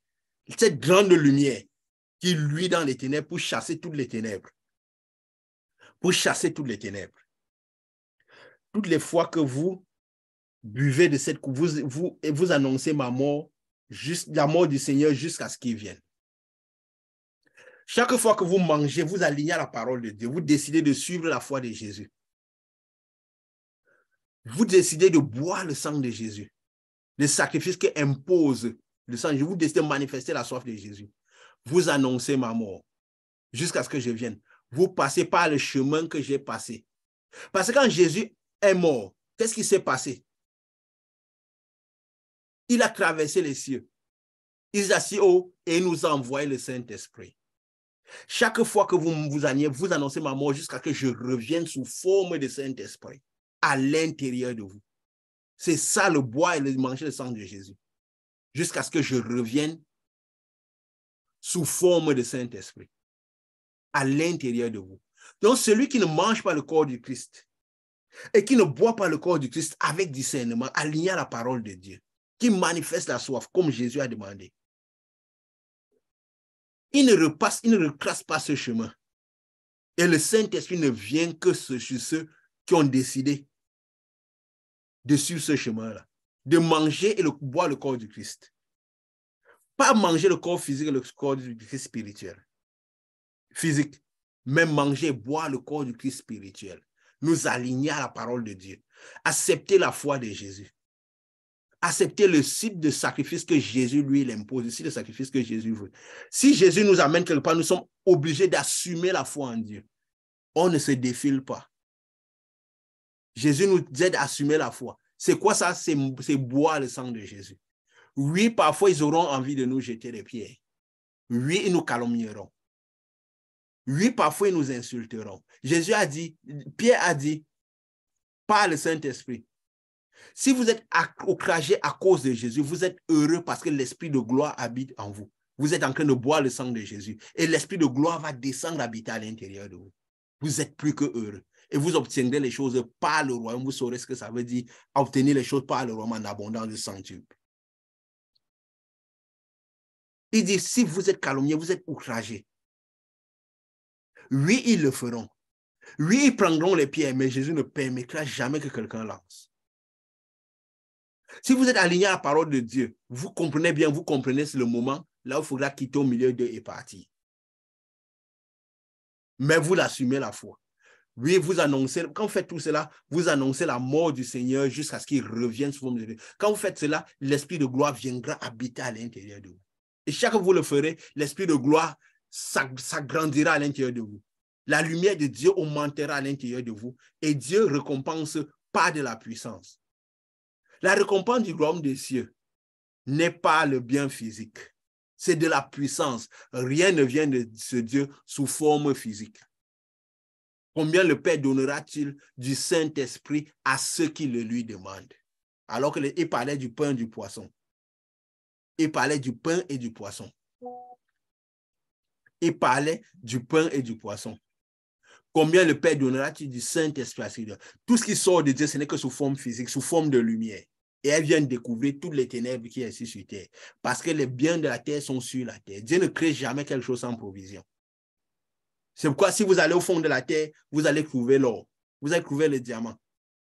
Cette grande lumière qui luit dans les ténèbres pour chasser toutes les ténèbres. Pour chasser toutes les ténèbres. Toutes les fois que vous buvez de cette coupe, vous annoncez ma mort, la mort du Seigneur jusqu'à ce qu'il vienne. Chaque fois que vous mangez, vous alignez à la parole de Dieu. Vous décidez de suivre la foi de Jésus. Vous décidez de boire le sang de Jésus. Le sacrifice qui impose le sang de Jésus. Vous décidez de manifester la soif de Jésus. Vous annoncez ma mort jusqu'à ce que je vienne. Vous passez par le chemin que j'ai passé. Parce que quand Jésus est mort, qu'est-ce qui s'est passé? Il a traversé les cieux. Il a si haut et il nous a envoyé le Saint-Esprit. Chaque fois que vous annoncez ma mort jusqu'à ce que je revienne sous forme de Saint-Esprit à l'intérieur de vous. C'est ça le boire et le manger le sang de Jésus. Jusqu'à ce que je revienne sous forme de Saint-Esprit à l'intérieur de vous. Donc, celui qui ne mange pas le corps du Christ et qui ne boit pas le corps du Christ avec discernement, aligné à la parole de Dieu, qui manifeste la soif comme Jésus a demandé, il ne retrace pas ce chemin. Et le Saint-Esprit ne vient que sur ceux qui ont décidé de suivre ce chemin-là, de manger et boire le corps du Christ. Pas manger le corps physique et le corps du Christ spirituel. Physique, mais manger et boire le corps du Christ spirituel. Nous aligner à la parole de Dieu. Accepter la foi de Jésus. Accepter le site de sacrifice que Jésus lui impose, le site de sacrifice que Jésus veut. Si Jésus nous amène quelque part, nous sommes obligés d'assumer la foi en Dieu. On ne se défile pas. Jésus nous aide à assumer la foi. C'est quoi ça? C'est boire le sang de Jésus. Oui, parfois, ils auront envie de nous jeter des pierres. Oui, ils nous calomnieront. Oui, parfois, ils nous insulteront. Jésus a dit, Pierre a dit, par le Saint-Esprit, si vous êtes outragé à cause de Jésus, vous êtes heureux parce que l'Esprit de gloire habite en vous. Vous êtes en train de boire le sang de Jésus. Et l'Esprit de gloire va descendre habiter à l'intérieur de vous. Vous êtes plus que heureux. Et vous obtiendrez les choses par le royaume. Vous saurez ce que ça veut dire, obtenir les choses par le royaume en abondance de centuple. Il dit, si vous êtes calomnié, vous êtes outragé. Oui, ils le feront. Oui, ils prendront les pierres, mais Jésus ne permettra jamais que quelqu'un lance. Si vous êtes aligné à la parole de Dieu, vous comprenez bien, vous comprenez, c'est le moment là où il faudra quitter au milieu d'eux et partir. Mais vous l'assumez la foi. Oui, vous annoncez, quand vous faites tout cela, vous annoncez la mort du Seigneur jusqu'à ce qu'il revienne sous forme de Dieu. Quand vous faites cela, l'Esprit de gloire viendra habiter à l'intérieur de vous. Et chaque fois que vous le ferez, l'Esprit de gloire s'agrandira à l'intérieur de vous. La lumière de Dieu augmentera à l'intérieur de vous et Dieu récompense par de la puissance. La récompense du royaume des cieux n'est pas le bien physique. C'est de la puissance. Rien ne vient de ce Dieu sous forme physique. Combien le Père donnera-t-il du Saint-Esprit à ceux qui le lui demandent? Alors qu'il parlait du pain et du poisson. Il parlait du pain et du poisson. Il parlait du pain et du poisson. Combien le Père donnera-t-il du Saint-Esprit à ses fidèles? Tout ce qui sort de Dieu, ce n'est que sous forme physique, sous forme de lumière. Et elle vient découvrir toutes les ténèbres qui sont ici sur terre. Parce que les biens de la terre sont sur la terre. Dieu ne crée jamais quelque chose sans provision. C'est pourquoi si vous allez au fond de la terre, vous allez trouver l'or. Vous allez trouver les diamants.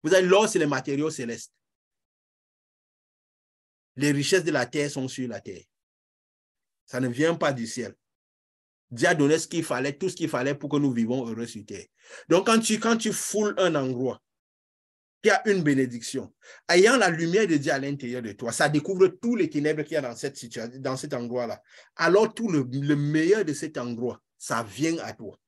L'or, c'est les matériaux célestes. Les richesses de la terre sont sur la terre. Ça ne vient pas du ciel. Dieu a donné ce qu'il fallait, tout ce qu'il fallait pour que nous vivons heureux sur terre. Donc, quand tu foules un endroit qui a une bénédiction, ayant la lumière de Dieu à l'intérieur de toi, ça découvre tous les ténèbres qu'il y a dans cette situation, dans cet endroit-là. Alors, tout le meilleur de cet endroit, ça vient à toi.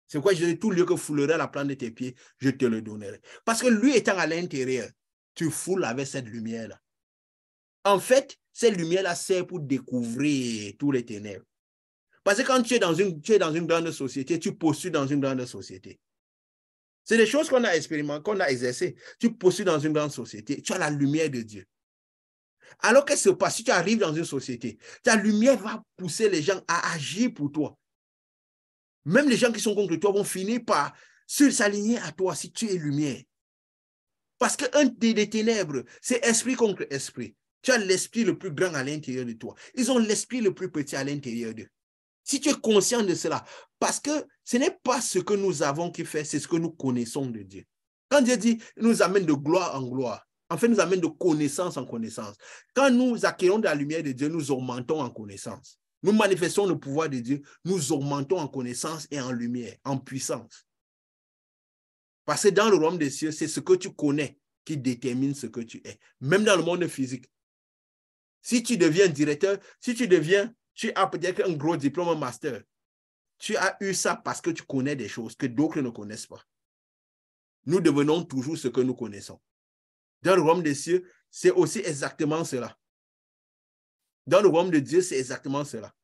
C'est pourquoi je dis, tout lieu que foulerait la plante de tes pieds, je te le donnerai. Parce que lui étant à l'intérieur, tu foules avec cette lumière-là. En fait, cette lumière-là sert pour découvrir tous les ténèbres. Parce que quand tu es dans une grande société, tu postules dans une grande société. C'est des choses qu'on a expérimentées, qu'on a exercées. Tu postules dans une grande société, tu as la lumière de Dieu. Alors qu'est-ce qui se passe si tu arrives dans une société? Ta lumière va pousser les gens à agir pour toi. Même les gens qui sont contre toi vont finir par s'aligner à toi si tu es lumière. Parce qu'un des ténèbres, c'est esprit contre esprit. Tu as l'esprit le plus grand à l'intérieur de toi. Ils ont l'esprit le plus petit à l'intérieur d'eux. Si tu es conscient de cela, parce que ce n'est pas ce que nous avons qui fait, c'est ce que nous connaissons de Dieu. Quand Dieu dit, il nous amène de gloire en gloire, en fait, il nous amène de connaissance en connaissance. Quand nous accueillons de la lumière de Dieu, nous augmentons en connaissance. Nous manifestons le pouvoir de Dieu, nous augmentons en connaissance et en lumière, en puissance. Parce que dans le royaume des cieux, c'est ce que tu connais qui détermine ce que tu es. Même dans le monde physique. Si tu deviens directeur, tu as peut-être un gros diplôme, un master. Tu as eu ça parce que tu connais des choses que d'autres ne connaissent pas. Nous devenons toujours ce que nous connaissons. Dans le royaume des cieux, c'est aussi exactement cela. Dans le royaume de Dieu, c'est exactement cela.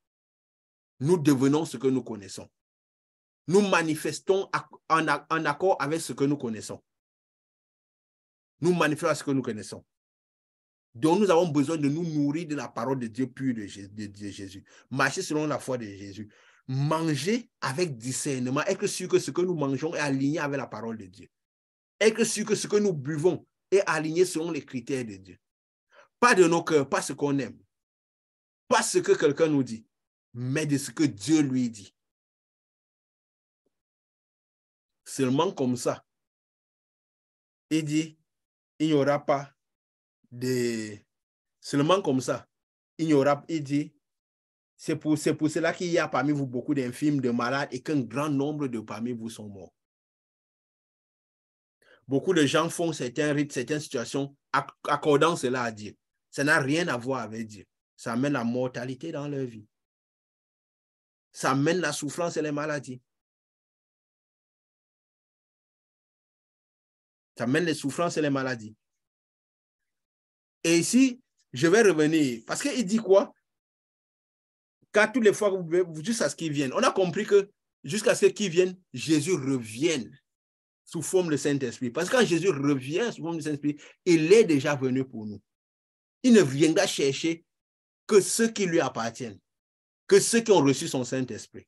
Nous devenons ce que nous connaissons. Nous manifestons en accord avec ce que nous connaissons. Nous manifestons ce que nous connaissons. Donc, nous avons besoin de nous nourrir de la parole de Dieu pure de Jésus. Marcher selon la foi de Jésus. Manger avec discernement. Être sûr que ce que nous mangeons est aligné avec la parole de Dieu. Être sûr que ce que nous buvons est aligné selon les critères de Dieu. Pas de nos cœurs, pas ce qu'on aime. Pas ce que quelqu'un nous dit, mais de ce que Dieu lui dit. Seulement comme ça, il dit, il n'y aura pas de... Seulement comme ça, il dit, c'est pour cela qu'il y a parmi vous beaucoup d'infirmes, de malades et qu'un grand nombre de parmi vous sont morts. Beaucoup de gens font certains rites, certaines situations, accordant cela à Dieu. Ça n'a rien à voir avec Dieu. Ça amène la mortalité dans leur vie. Ça amène la souffrance et les maladies. Ça amène les souffrances et les maladies. Et ici, je vais revenir. Parce qu'il dit quoi? Car toutes les fois, jusqu'à ce qu'il vienne. On a compris que jusqu'à ce qu'il vienne, Jésus revienne sous forme de Saint-Esprit. Parce que quand Jésus revient sous forme de Saint-Esprit, il est déjà venu pour nous. Il ne viendra chercher que ceux qui lui appartiennent, que ceux qui ont reçu son Saint-Esprit.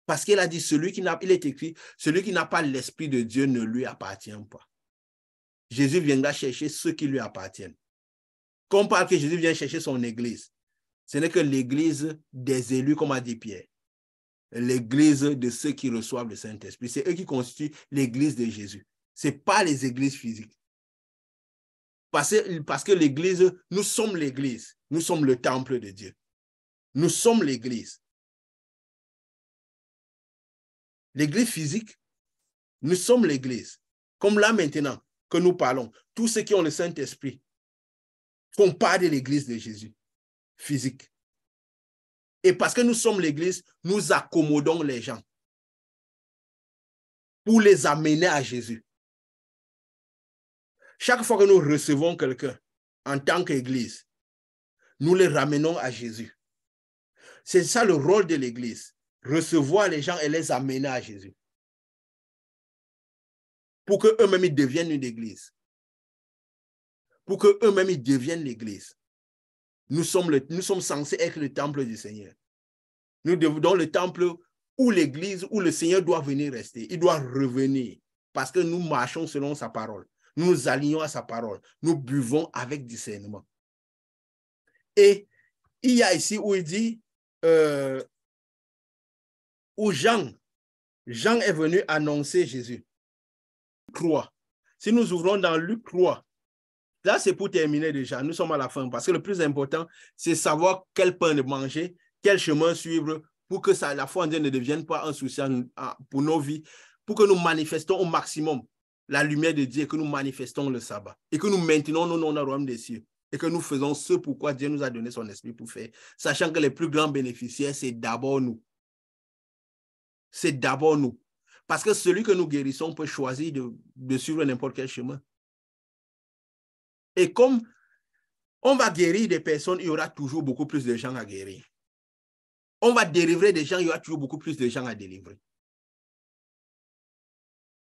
Parce qu'il a dit, il est écrit, celui qui n'a pas l'Esprit de Dieu ne lui appartient pas. Jésus viendra chercher ceux qui lui appartiennent. Quand on parle que Jésus vient chercher son Église, ce n'est que l'Église des élus, comme a dit Pierre. L'Église de ceux qui reçoivent le Saint-Esprit. C'est eux qui constituent l'Église de Jésus. Ce n'est pas les églises physiques. Parce que l'Église, nous sommes l'Église. Nous sommes le temple de Dieu. Nous sommes l'Église. L'Église physique, nous sommes l'Église. Comme là maintenant que nous parlons, tous ceux qui ont le Saint-Esprit font part de l'Église de Jésus, physique. Et parce que nous sommes l'Église, nous accommodons les gens pour les amener à Jésus. Chaque fois que nous recevons quelqu'un en tant qu'Église, nous les ramenons à Jésus. C'est ça le rôle de l'Église, recevoir les gens et les amener à Jésus. Pour qu'eux-mêmes ils deviennent une Église. Pour qu'eux-mêmes ils deviennent l'Église. Nous sommes censés être le temple du Seigneur. Nous devons le temple où l'église, où le Seigneur doit venir rester. Il doit revenir parce que nous marchons selon sa parole. Nous nous alignons à sa parole. Nous buvons avec discernement. Et il y a ici où il dit, où Jean est venu annoncer Jésus. 3. Si nous ouvrons dans Luc 3, là c'est pour terminer déjà, nous sommes à la fin, parce que le plus important, c'est savoir quel pain de manger, quel chemin suivre pour que la foi en Dieu ne devienne pas un souci pour nos vies, pour que nous manifestons au maximum la lumière de Dieu et que nous manifestons le sabbat et que nous maintenons nos noms dans le royaume des cieux et que nous faisons ce pourquoi Dieu nous a donné son esprit pour faire, sachant que les plus grands bénéficiaires, c'est d'abord nous. C'est d'abord nous. Parce que celui que nous guérissons peut choisir de suivre n'importe quel chemin. Et comme on va guérir des personnes, il y aura toujours beaucoup plus de gens à guérir. On va délivrer des gens, il y aura toujours beaucoup plus de gens à délivrer.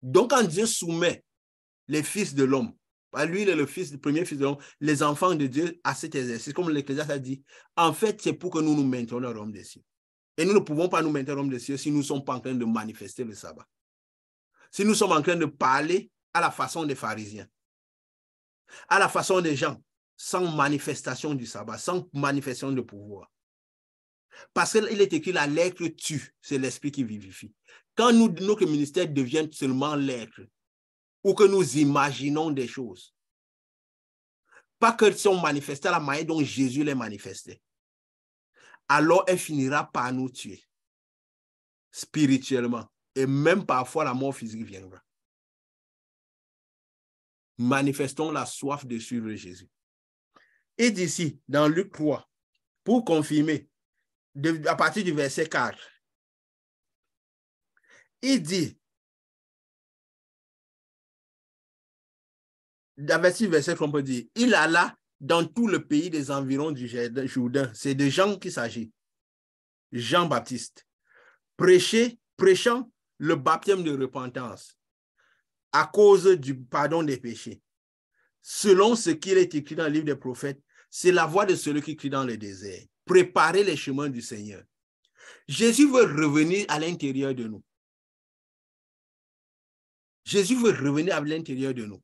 Donc, quand Dieu soumet les fils de l'homme, lui, il est le premier fils de l'homme, les enfants de Dieu à cet exercice, comme l'Ecclésiaste a dit, en fait, c'est pour que nous nous maintenions dans le royaume des cieux. Et nous ne pouvons pas nous maintenir dans le royaume des cieux si nous ne sommes pas en train de manifester le sabbat. Si nous sommes en train de parler à la façon des pharisiens, à la façon des gens, sans manifestation du sabbat, sans manifestation de pouvoir. Parce qu'il est écrit, la lettre tue, c'est l'esprit qui vivifie. Quand notre ministère devient seulement lettre, ou que nous imaginons des choses, pas qu'elles sont manifestées à la manière dont Jésus les manifestait, alors elle finira par nous tuer, spirituellement, et même parfois la mort physique viendra. Manifestons la soif de suivre Jésus. Et d'ici, dans Luc 3, pour confirmer, à partir du verset 4, il dit, avec verset qu'on peut dire, il alla dans tout le pays des environs du Jourdain. C'est de Jean qu'il s'agit. Jean-Baptiste. Prêchant le baptême de repentance à cause du pardon des péchés. Selon ce qu'il est écrit dans le livre des prophètes, c'est la voix de celui qui crie dans le désert. Préparez les chemins du Seigneur. Jésus veut revenir à l'intérieur de nous. Jésus veut revenir à l'intérieur de nous.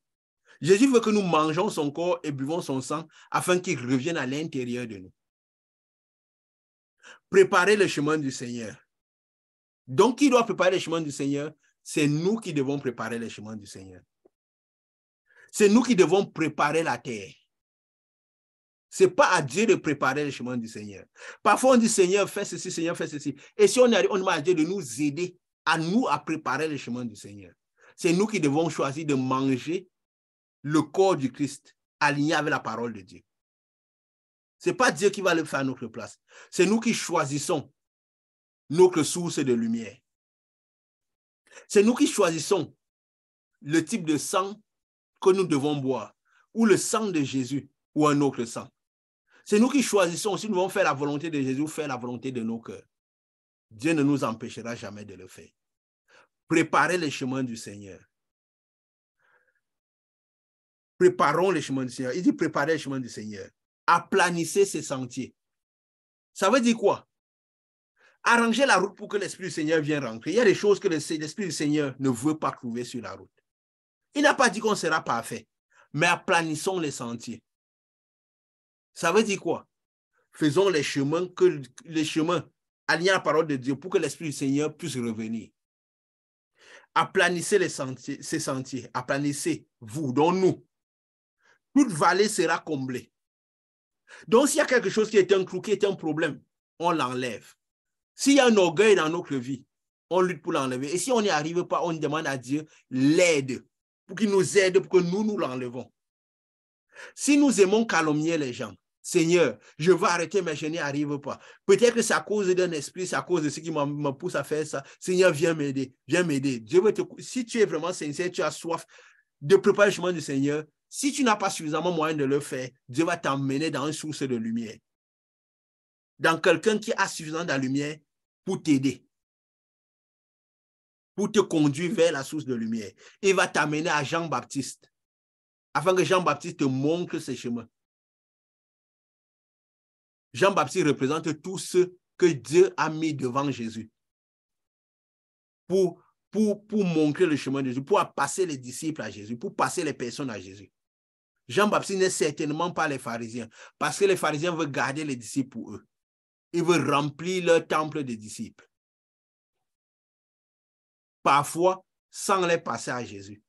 Jésus veut que nous mangeons son corps et buvons son sang afin qu'il revienne à l'intérieur de nous. Préparer le chemin du Seigneur. Donc, qui doit préparer le chemin du Seigneur? C'est nous qui devons préparer le chemin du Seigneur. C'est nous qui devons préparer la terre. Ce n'est pas à Dieu de préparer le chemin du Seigneur. Parfois, on dit, Seigneur, fais ceci, Seigneur, fais ceci. Et si on arrive, on demande à Dieu de nous aider à préparer le chemin du Seigneur. C'est nous qui devons choisir de manger le corps du Christ aligné avec la parole de Dieu. Ce n'est pas Dieu qui va le faire à notre place. C'est nous qui choisissons notre source de lumière. C'est nous qui choisissons le type de sang que nous devons boire, ou le sang de Jésus, ou un autre sang. C'est nous qui choisissons si nous devons faire la volonté de Jésus ou faire la volonté de nos cœurs. Dieu ne nous empêchera jamais de le faire. Préparez les chemins du Seigneur. Préparons les chemins du Seigneur. Il dit préparez les chemins du Seigneur. Aplanissez ses sentiers. Ça veut dire quoi? Arrangez la route pour que l'Esprit du Seigneur vienne rentrer. Il y a des choses que l'Esprit du Seigneur ne veut pas trouver sur la route. Il n'a pas dit qu'on sera parfait, mais aplanissons les sentiers. Ça veut dire quoi? Faisons les chemins alignés à la parole de Dieu pour que l'Esprit du Seigneur puisse revenir. Aplanissez ces sentiers. Aplanissez-vous, donc nous. Toute vallée sera comblée. Donc, s'il y a quelque chose qui est un trou, qui est un problème, on l'enlève. S'il y a un orgueil dans notre vie, on lutte pour l'enlever. Et si on n'y arrive pas, on demande à Dieu l'aide, pour qu'il nous aide, pour que nous l'enlevons. Si nous aimons calomnier les gens, Seigneur, je veux arrêter, mais je n'y arrive pas. Peut-être que c'est à cause d'un esprit, c'est à cause de ce qui me pousse à faire ça. Seigneur, viens m'aider, viens m'aider. Si tu es vraiment sincère, tu as soif de préparer le chemin du Seigneur, si tu n'as pas suffisamment moyen de le faire, Dieu va t'emmener dans une source de lumière. Dans quelqu'un qui a suffisamment de lumière pour t'aider, pour te conduire vers la source de lumière. Il va t'amener à Jean-Baptiste, afin que Jean-Baptiste te montre ses chemins. Jean-Baptiste représente tous ceux que Dieu a mis devant Jésus pour montrer le chemin de Jésus, pour passer les disciples à Jésus, pour passer les personnes à Jésus. Jean-Baptiste n'est certainement pas les pharisiens, parce que les pharisiens veulent garder les disciples pour eux. Ils veulent remplir leur temple de disciples. Parfois, sans les passer à Jésus.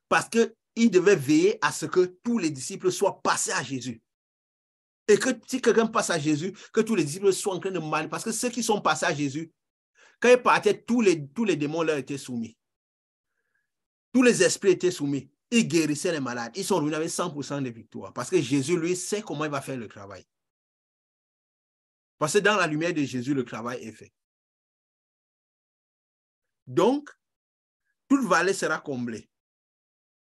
Parce qu'ils devaient veiller à ce que tous les disciples soient passés à Jésus. Et que si quelqu'un passe à Jésus, que tous les disciples soient en train de mal. Parce que ceux qui sont passés à Jésus, quand ils partaient, tous les démons leur étaient soumis. Tous les esprits étaient soumis. Ils guérissaient les malades. Ils sont revenus avec 100% de victoire. Parce que Jésus, lui, sait comment il va faire le travail. Parce que dans la lumière de Jésus, le travail est fait. Donc, toute vallée sera comblée.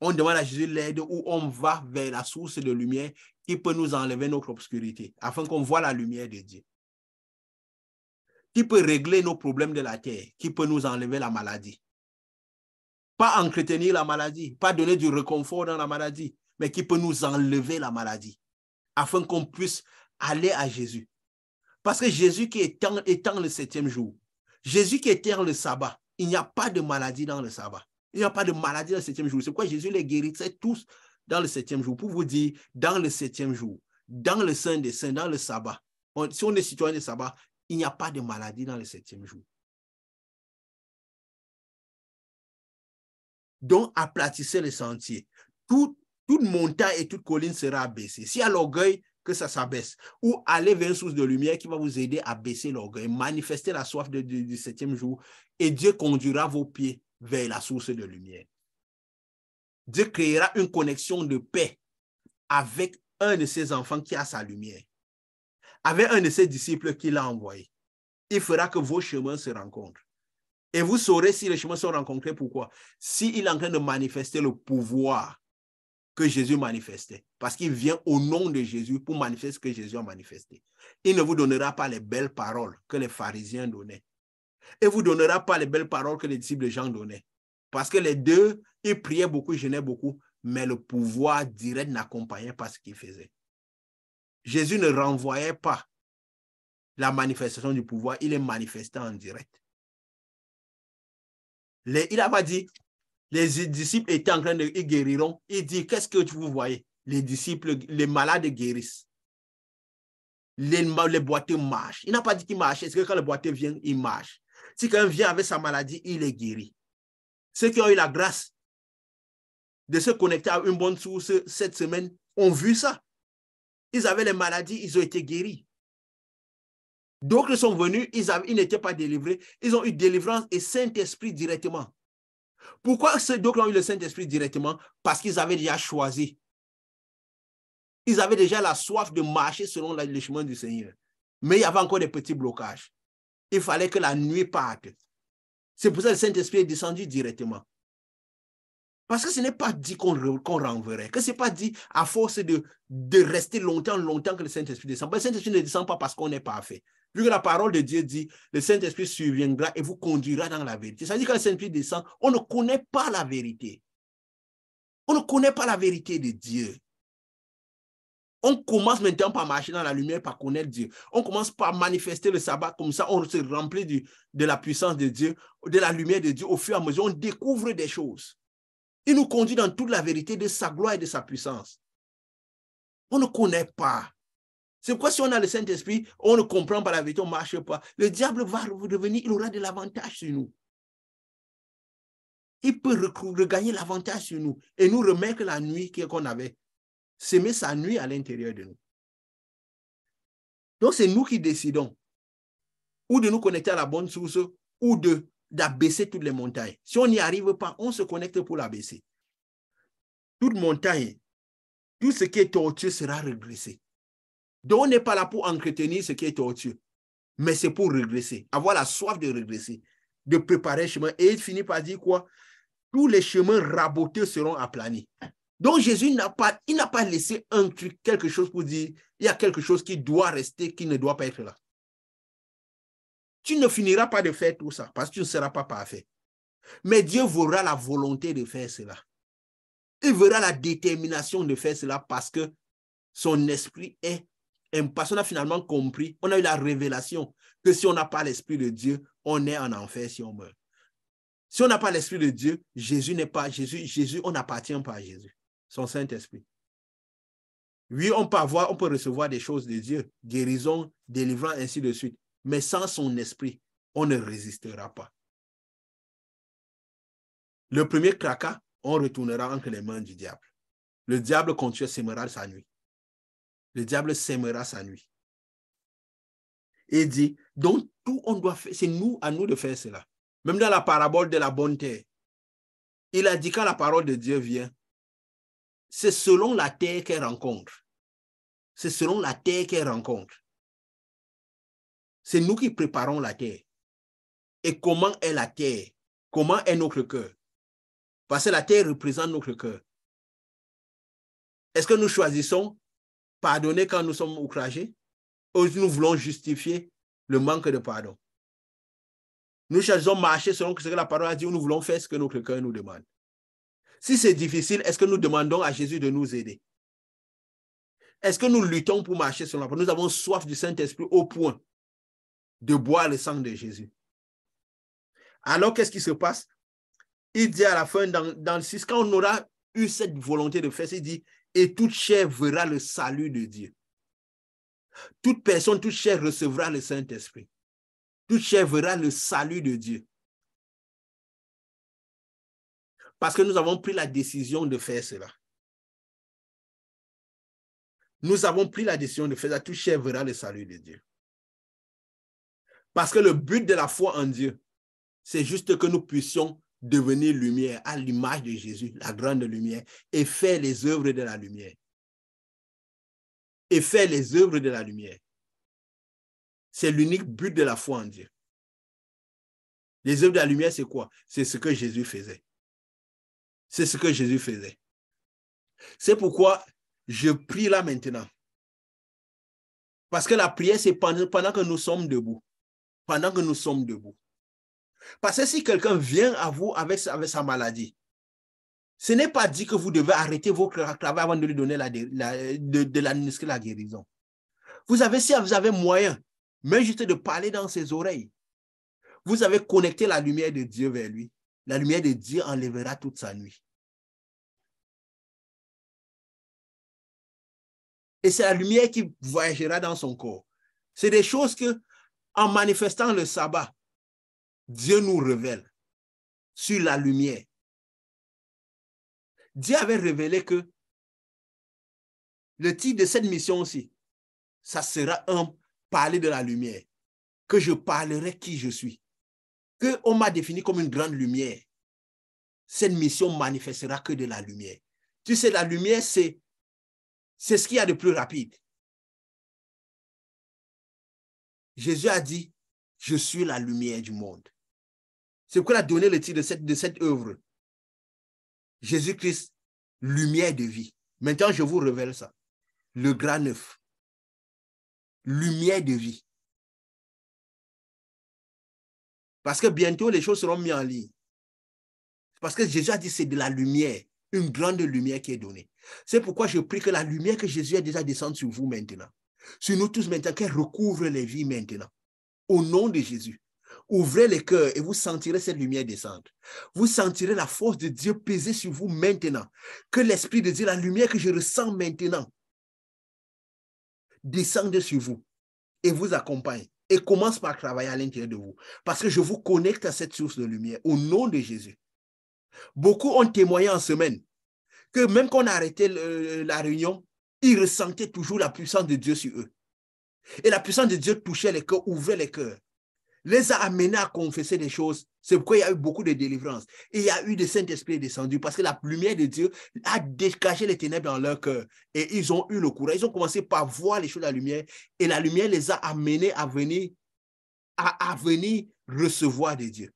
On demande à Jésus l'aide ou on va vers la source de lumière qui peut nous enlever notre obscurité, afin qu'on voit la lumière de Dieu. Qui peut régler nos problèmes de la terre, qui peut nous enlever la maladie. Pas entretenir la maladie, pas donner du réconfort dans la maladie, mais qui peut nous enlever la maladie, afin qu'on puisse aller à Jésus. Parce que Jésus qui étend le 7e jour, Jésus qui étend le sabbat, il n'y a pas de maladie dans le sabbat. Il n'y a pas de maladie dans le 7e jour. C'est pourquoi Jésus les guérissait tous dans le 7e jour. Pour vous dire, dans le 7e jour, dans le Saint des Saints, dans le sabbat, si on est citoyen du sabbat, il n'y a pas de maladie dans le 7e jour. Donc, aplatissez les sentiers. Toute montagne et toute colline sera abaissée. S'il y a l'orgueil, que ça s'abaisse. Ou aller vers une source de lumière qui va vous aider à baisser l'orgueil, manifester la soif du 7e jour, et Dieu conduira vos pieds vers la source de lumière. Dieu créera une connexion de paix avec un de ses enfants qui a sa lumière, avec un de ses disciples qu'il a envoyé. Il fera que vos chemins se rencontrent. Et vous saurez si les chemins sont rencontrés, pourquoi? S'il est en train de manifester le pouvoir que Jésus manifestait, parce qu'il vient au nom de Jésus pour manifester ce que Jésus a manifesté. Il ne vous donnera pas les belles paroles que les pharisiens donnaient. Et ne vous donnera pas les belles paroles que les disciples de Jean donnaient. Parce que les deux, ils priaient beaucoup, ils jeûnaient beaucoup, mais le pouvoir direct n'accompagnait pas ce qu'ils faisaient. Jésus ne renvoyait pas la manifestation du pouvoir, il est manifesté en direct. Il n'a pas dit, les disciples étaient en train de, ils guériront. Il dit, qu'est-ce que vous voyez? Les disciples, les malades guérissent. Les boiteux marchent. Il n'a pas dit qu'ils marchaient. Est-ce que quand le boiteux vient, il marche? Si quelqu'un vient avec sa maladie, il est guéri. Ceux qui ont eu la grâce de se connecter à une bonne source cette semaine ont vu ça. Ils avaient les maladies, ils ont été guéris. D'autres sont venus, ils n'étaient pas délivrés. Ils ont eu délivrance et Saint-Esprit directement. Pourquoi ceux d'autres ont eu le Saint-Esprit directement? Parce qu'ils avaient déjà choisi. Ils avaient déjà la soif de marcher selon le chemin du Seigneur. Mais il y avait encore des petits blocages. Il fallait que la nuit parte. C'est pour ça que le Saint-Esprit est descendu directement. Parce que ce n'est pas dit qu'on renverrait, que ce n'est pas dit à force de rester longtemps que le Saint-Esprit descend. Le Saint-Esprit ne descend pas parce qu'on n'est parfait. Vu que la parole de Dieu dit, le Saint-Esprit surviendra et vous conduira dans la vérité. Ça veut dire que quand le Saint-Esprit descend, on ne connaît pas la vérité. On ne connaît pas la vérité de Dieu. On commence maintenant par marcher dans la lumière, par connaître Dieu. On commence par manifester le sabbat, comme ça on se remplit de la puissance de Dieu, de la lumière de Dieu. Au fur et à mesure, on découvre des choses. Il nous conduit dans toute la vérité de sa gloire et de sa puissance. On ne connaît pas. C'est pourquoi si on a le Saint-Esprit, on ne comprend pas la vérité, on ne marche pas. Le diable va revenir, il aura de l'avantage sur nous. Il peut regagner l'avantage sur nous et nous remettre la nuit qu'on avait. S'aimer sa nuit à l'intérieur de nous. Donc c'est nous qui décidons ou de nous connecter à la bonne source ou d'abaisser toutes les montagnes. Si on n'y arrive pas, on se connecte pour l'abaisser. Toute montagne, tout ce qui est tortueux sera régressé. Donc on n'est pas là pour entretenir ce qui est tortueux, mais c'est pour régresser, avoir la soif de régresser, de préparer le chemin. Et il finit par dire quoi? Tous les chemins raboteux seront aplanis. Donc Jésus n'a pas laissé un truc, quelque chose pour dire, il y a quelque chose qui doit rester, qui ne doit pas être là. Tu ne finiras pas de faire tout ça, parce que tu ne seras pas parfait. Mais Dieu verra la volonté de faire cela. Il verra la détermination de faire cela, parce que Son esprit est parce qu'on a finalement compris, on a eu la révélation que si on n'a pas l'esprit de Dieu, on est en enfer si on meurt. Si on n'a pas l'esprit de Dieu, Jésus n'est pas Jésus, on n'appartient pas à Jésus, son Saint-Esprit. Oui, on peut recevoir des choses de Dieu, guérison, délivrance, ainsi de suite. Mais sans son esprit, on ne résistera pas. Le premier cracas, on retournera entre les mains du diable. Le diable continue sèmera sa nuit. Le diable sèmera sa nuit. Et dit, donc tout on doit faire, c'est à nous de faire cela. Même dans la parabole de la bonne terre, il a dit quand la parole de Dieu vient, c'est selon la terre qu'elle rencontre. C'est selon la terre qu'elle rencontre. C'est nous qui préparons la terre. Et comment est la terre? Comment est notre cœur? Parce que la terre représente notre cœur. Est-ce que nous choisissons pardonner quand nous sommes outragés? Ou nous voulons justifier le manque de pardon? Nous choisissons marcher selon ce que la parole a dit ou nous voulons faire ce que notre cœur nous demande? Si c'est difficile, est-ce que nous demandons à Jésus de nous aider? Est-ce que nous luttons pour marcher selon la parole? Nous avons soif du Saint-Esprit au point de boire le sang de Jésus. Alors, qu'est-ce qui se passe? Il dit à la fin, dans le 6, quand on aura eu cette volonté de faire, il dit, et toute chair verra le salut de Dieu. Toute personne, toute chair recevra le Saint-Esprit. Toute chair verra le salut de Dieu. Parce que nous avons pris la décision de faire cela. Nous avons pris la décision de faire ça. Toute chair verra le salut de Dieu. Parce que le but de la foi en Dieu, c'est juste que nous puissions devenir lumière à l'image de Jésus, la grande lumière, et faire les œuvres de la lumière. Et faire les œuvres de la lumière. C'est l'unique but de la foi en Dieu. Les œuvres de la lumière, c'est quoi? C'est ce que Jésus faisait. C'est ce que Jésus faisait. C'est pourquoi je prie là maintenant. Parce que la prière, c'est pendant que nous sommes debout. Pendant que nous sommes debout. Parce que si quelqu'un vient à vous avec sa maladie, ce n'est pas dit que vous devez arrêter vos travaux avant de lui donner de l'administrer la guérison. Si vous avez moyen, même juste de parler dans ses oreilles, vous avez connecté la lumière de Dieu vers lui. La lumière de Dieu enlèvera toute sa nuit. Et c'est la lumière qui voyagera dans son corps. C'est des choses que, en manifestant le sabbat, Dieu nous révèle sur la lumière. Dieu avait révélé que le titre de cette mission aussi, ça sera parler de la lumière, que je parlerai qui je suis, qu'on m'a défini comme une grande lumière. Cette mission manifestera que de la lumière. Tu sais, la lumière, c'est ce qu'il y a de plus rapide. Jésus a dit, je suis la lumière du monde. C'est pourquoi il a donné le titre de cette œuvre. Jésus-Christ, lumière de vie. Maintenant, je vous révèle ça. Le grand neuf. Lumière de vie. Parce que bientôt, les choses seront mises en ligne. Parce que Jésus a dit, c'est de la lumière, une grande lumière qui est donnée. C'est pourquoi je prie que la lumière que Jésus a déjà descendue sur vous maintenant, sur nous tous maintenant, qu'elle recouvre les vies maintenant. Au nom de Jésus. Ouvrez les cœurs et vous sentirez cette lumière descendre. Vous sentirez la force de Dieu peser sur vous maintenant. Que l'Esprit de Dieu, la lumière que je ressens maintenant, descende sur vous et vous accompagne. Et commence par travailler à l'intérieur de vous. Parce que je vous connecte à cette source de lumière au nom de Jésus. Beaucoup ont témoigné en semaine que même quand on a arrêté la réunion, ils ressentaient toujours la puissance de Dieu sur eux. Et la puissance de Dieu touchait les cœurs, ouvrait les cœurs, les a amenés à confesser des choses. C'est pourquoi il y a eu beaucoup de délivrances. Et il y a eu le Saint-Esprit descendu parce que la lumière de Dieu a dégagé les ténèbres dans leur cœur. Et ils ont eu le courage. Ils ont commencé par voir les choses de la lumière. Et la lumière les a amenés à venir recevoir de Dieu.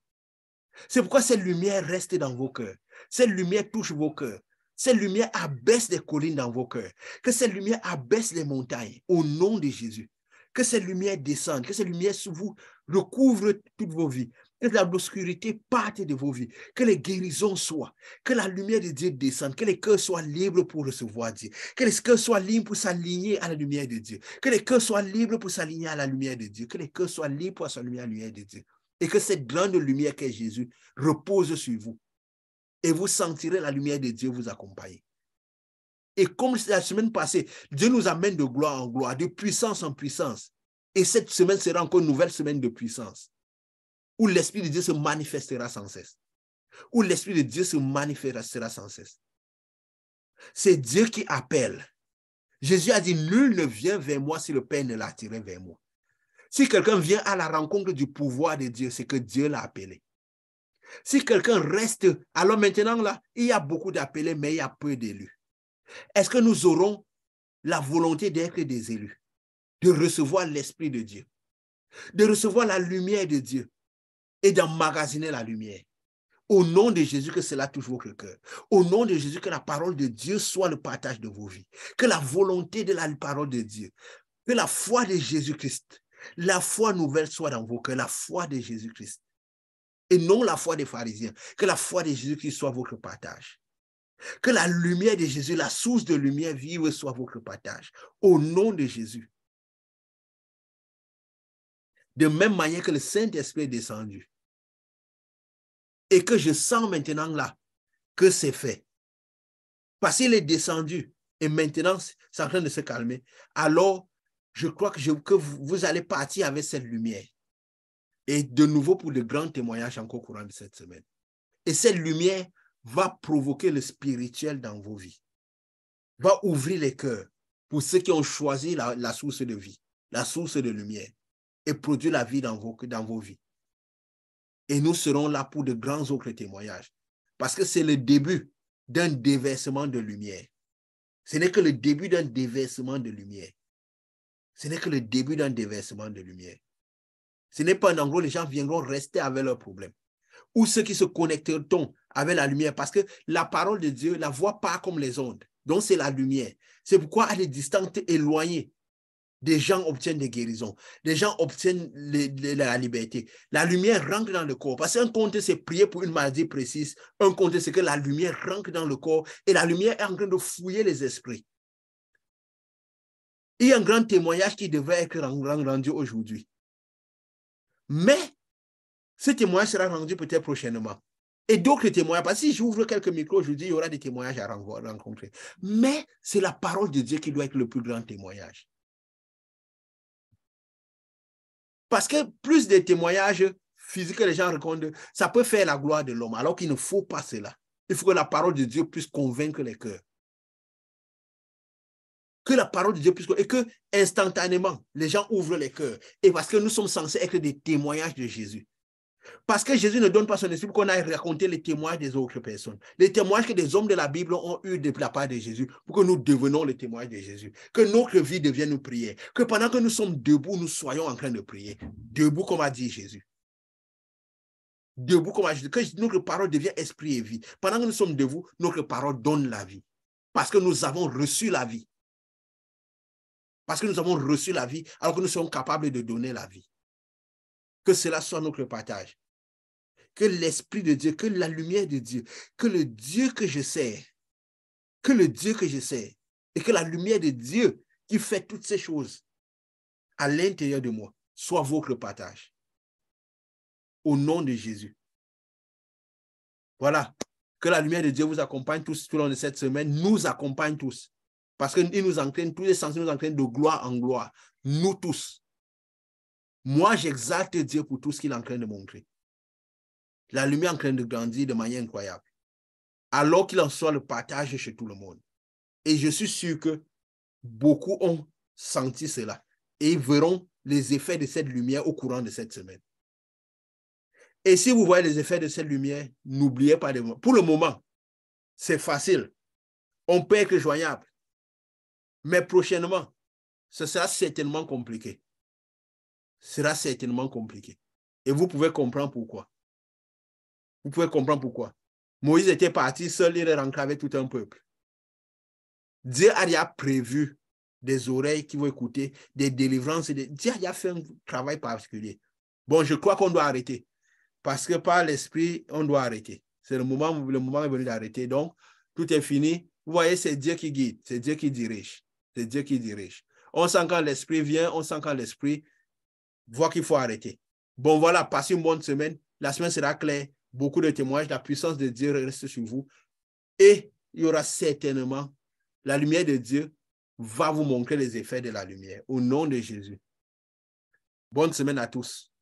C'est pourquoi cette lumière reste dans vos cœurs. Cette lumière touche vos cœurs. Cette lumière abaisse les collines dans vos cœurs. Que cette lumière abaisse les montagnes au nom de Jésus. Que cette lumière descende, que cette lumière sur vous recouvre toutes vos vies. Que l'obscurité parte de vos vies. Que les guérisons soient. Que la lumière de Dieu descende. Que les cœurs soient libres pour recevoir Dieu. Que les cœurs soient libres pour s'aligner à la lumière de Dieu. Que les cœurs soient libres pour s'aligner à la lumière de Dieu. Que les cœurs soient libres pour s'aligner à la lumière de Dieu. Et que cette grande lumière qu'est Jésus repose sur vous. Et vous sentirez la lumière de Dieu vous accompagner. Et comme la semaine passée, Dieu nous amène de gloire en gloire, de puissance en puissance. Et cette semaine sera encore une nouvelle semaine de puissance, où l'Esprit de Dieu se manifestera sans cesse. Où l'Esprit de Dieu se manifestera sans cesse. C'est Dieu qui appelle. Jésus a dit, nul ne vient vers moi si le Père ne l'a attiré vers moi. Si quelqu'un vient à la rencontre du pouvoir de Dieu, c'est que Dieu l'a appelé. Si quelqu'un reste, alors maintenant là, il y a beaucoup d'appelés, mais il y a peu d'élus. Est-ce que nous aurons la volonté d'être des élus, de recevoir l'Esprit de Dieu, de recevoir la lumière de Dieu et d'emmagasiner la lumière? Au nom de Jésus, que cela touche votre cœur. Au nom de Jésus, que la parole de Dieu soit le partage de vos vies. Que la volonté de la parole de Dieu, que la foi de Jésus-Christ, la foi nouvelle soit dans vos cœurs, la foi de Jésus-Christ. Et non la foi des pharisiens. Que la foi de Jésus-Christ soit votre partage. Que la lumière de Jésus, la source de lumière vive soit votre partage. Au nom de Jésus. De même manière que le Saint-Esprit est descendu. Et que je sens maintenant là que c'est fait. Parce qu'il est descendu et maintenant c'est en train de se calmer. Alors, je crois que vous allez partir avec cette lumière. Et de nouveau pour de grands témoignages encore au courant de cette semaine. Et cette lumière va provoquer le spirituel dans vos vies. Va ouvrir les cœurs pour ceux qui ont choisi la source de vie, la source de lumière et produire la vie dans vos vies. Et nous serons là pour de grands autres témoignages. Parce que c'est le début d'un déversement de lumière. Ce n'est que le début d'un déversement de lumière. Ce n'est que le début d'un déversement de lumière. Ce n'est pas un endroit où les gens viendront rester avec leurs problèmes. Ou ceux qui se connecteront avec la lumière. Parce que la parole de Dieu, la voit pas comme les ondes. Donc c'est la lumière. C'est pourquoi à des distances éloignées, des gens obtiennent des guérisons. Des gens obtiennent la liberté. La lumière rentre dans le corps. Parce qu'un compte, c'est prier pour une maladie précise. Un compte, c'est que la lumière rentre dans le corps et la lumière est en train de fouiller les esprits. Il y a un grand témoignage qui devait être rendu aujourd'hui. Mais ce témoignage sera rendu peut-être prochainement. Et d'autres témoignages, parce que si j'ouvre quelques micros aujourd'hui, il y aura des témoignages à rencontrer. Mais c'est la parole de Dieu qui doit être le plus grand témoignage. Parce que plus de témoignages physiques que les gens racontent, ça peut faire la gloire de l'homme, alors qu'il ne faut pas cela. Il faut que la parole de Dieu puisse convaincre les cœurs. Que la parole de Dieu puisse convaincre, et que instantanément, les gens ouvrent les cœurs. Et parce que nous sommes censés être des témoignages de Jésus. Parce que Jésus ne donne pas son esprit pour qu'on aille raconter les témoignages des autres personnes. Les témoignages que des hommes de la Bible ont eu de la part de Jésus pour que nous devenions les témoignages de Jésus. Que notre vie devienne une prière. Que pendant que nous sommes debout, nous soyons en train de prier. Debout comme a dit Jésus. Debout comme a dit Jésus. Que notre parole devienne esprit et vie. Pendant que nous sommes debout, notre parole donne la vie. Parce que nous avons reçu la vie. Parce que nous avons reçu la vie alors que nous sommes capables de donner la vie. Que cela soit notre partage. Que l'Esprit de Dieu, que la lumière de Dieu, que le Dieu que je sers, que le Dieu que je sers, et que la lumière de Dieu qui fait toutes ces choses à l'intérieur de moi, soit votre partage. Au nom de Jésus. Voilà. Que la lumière de Dieu vous accompagne tous tout au long de cette semaine, nous accompagne tous. Parce qu'il nous entraîne, tous les sens nous entraînent de gloire en gloire. Nous tous. Moi, j'exalte Dieu pour tout ce qu'il est en train de montrer. La lumière est en train de grandir de manière incroyable. Alors qu'il en soit le partage chez tout le monde. Et je suis sûr que beaucoup ont senti cela. Et ils verront les effets de cette lumière au courant de cette semaine. Et si vous voyez les effets de cette lumière, n'oubliez pas de moi. Pour le moment, c'est facile. On peut être joignable. Mais prochainement, ce sera certainement compliqué. Ce sera certainement compliqué. Et vous pouvez comprendre pourquoi. Vous pouvez comprendre pourquoi. Moïse était parti seul, il est rentré avec tout un peuple. Dieu a déjà prévu des oreilles qui vont écouter, des délivrances. Dieu a déjà fait un travail particulier. Bon, je crois qu'on doit arrêter. Parce que par l'esprit, on doit arrêter. C'est le moment est venu d'arrêter. Donc, tout est fini. Vous voyez, c'est Dieu qui guide, c'est Dieu qui dirige. C'est Dieu qui dirige. On sent quand l'esprit vient, on sent quand l'esprit voit qu'il faut arrêter. Bon, voilà, passez une bonne semaine. La semaine sera claire. Beaucoup de témoignages, la puissance de Dieu reste sur vous. Et il y aura certainement, la lumière de Dieu va vous montrer les effets de la lumière. Au nom de Jésus. Bonne semaine à tous.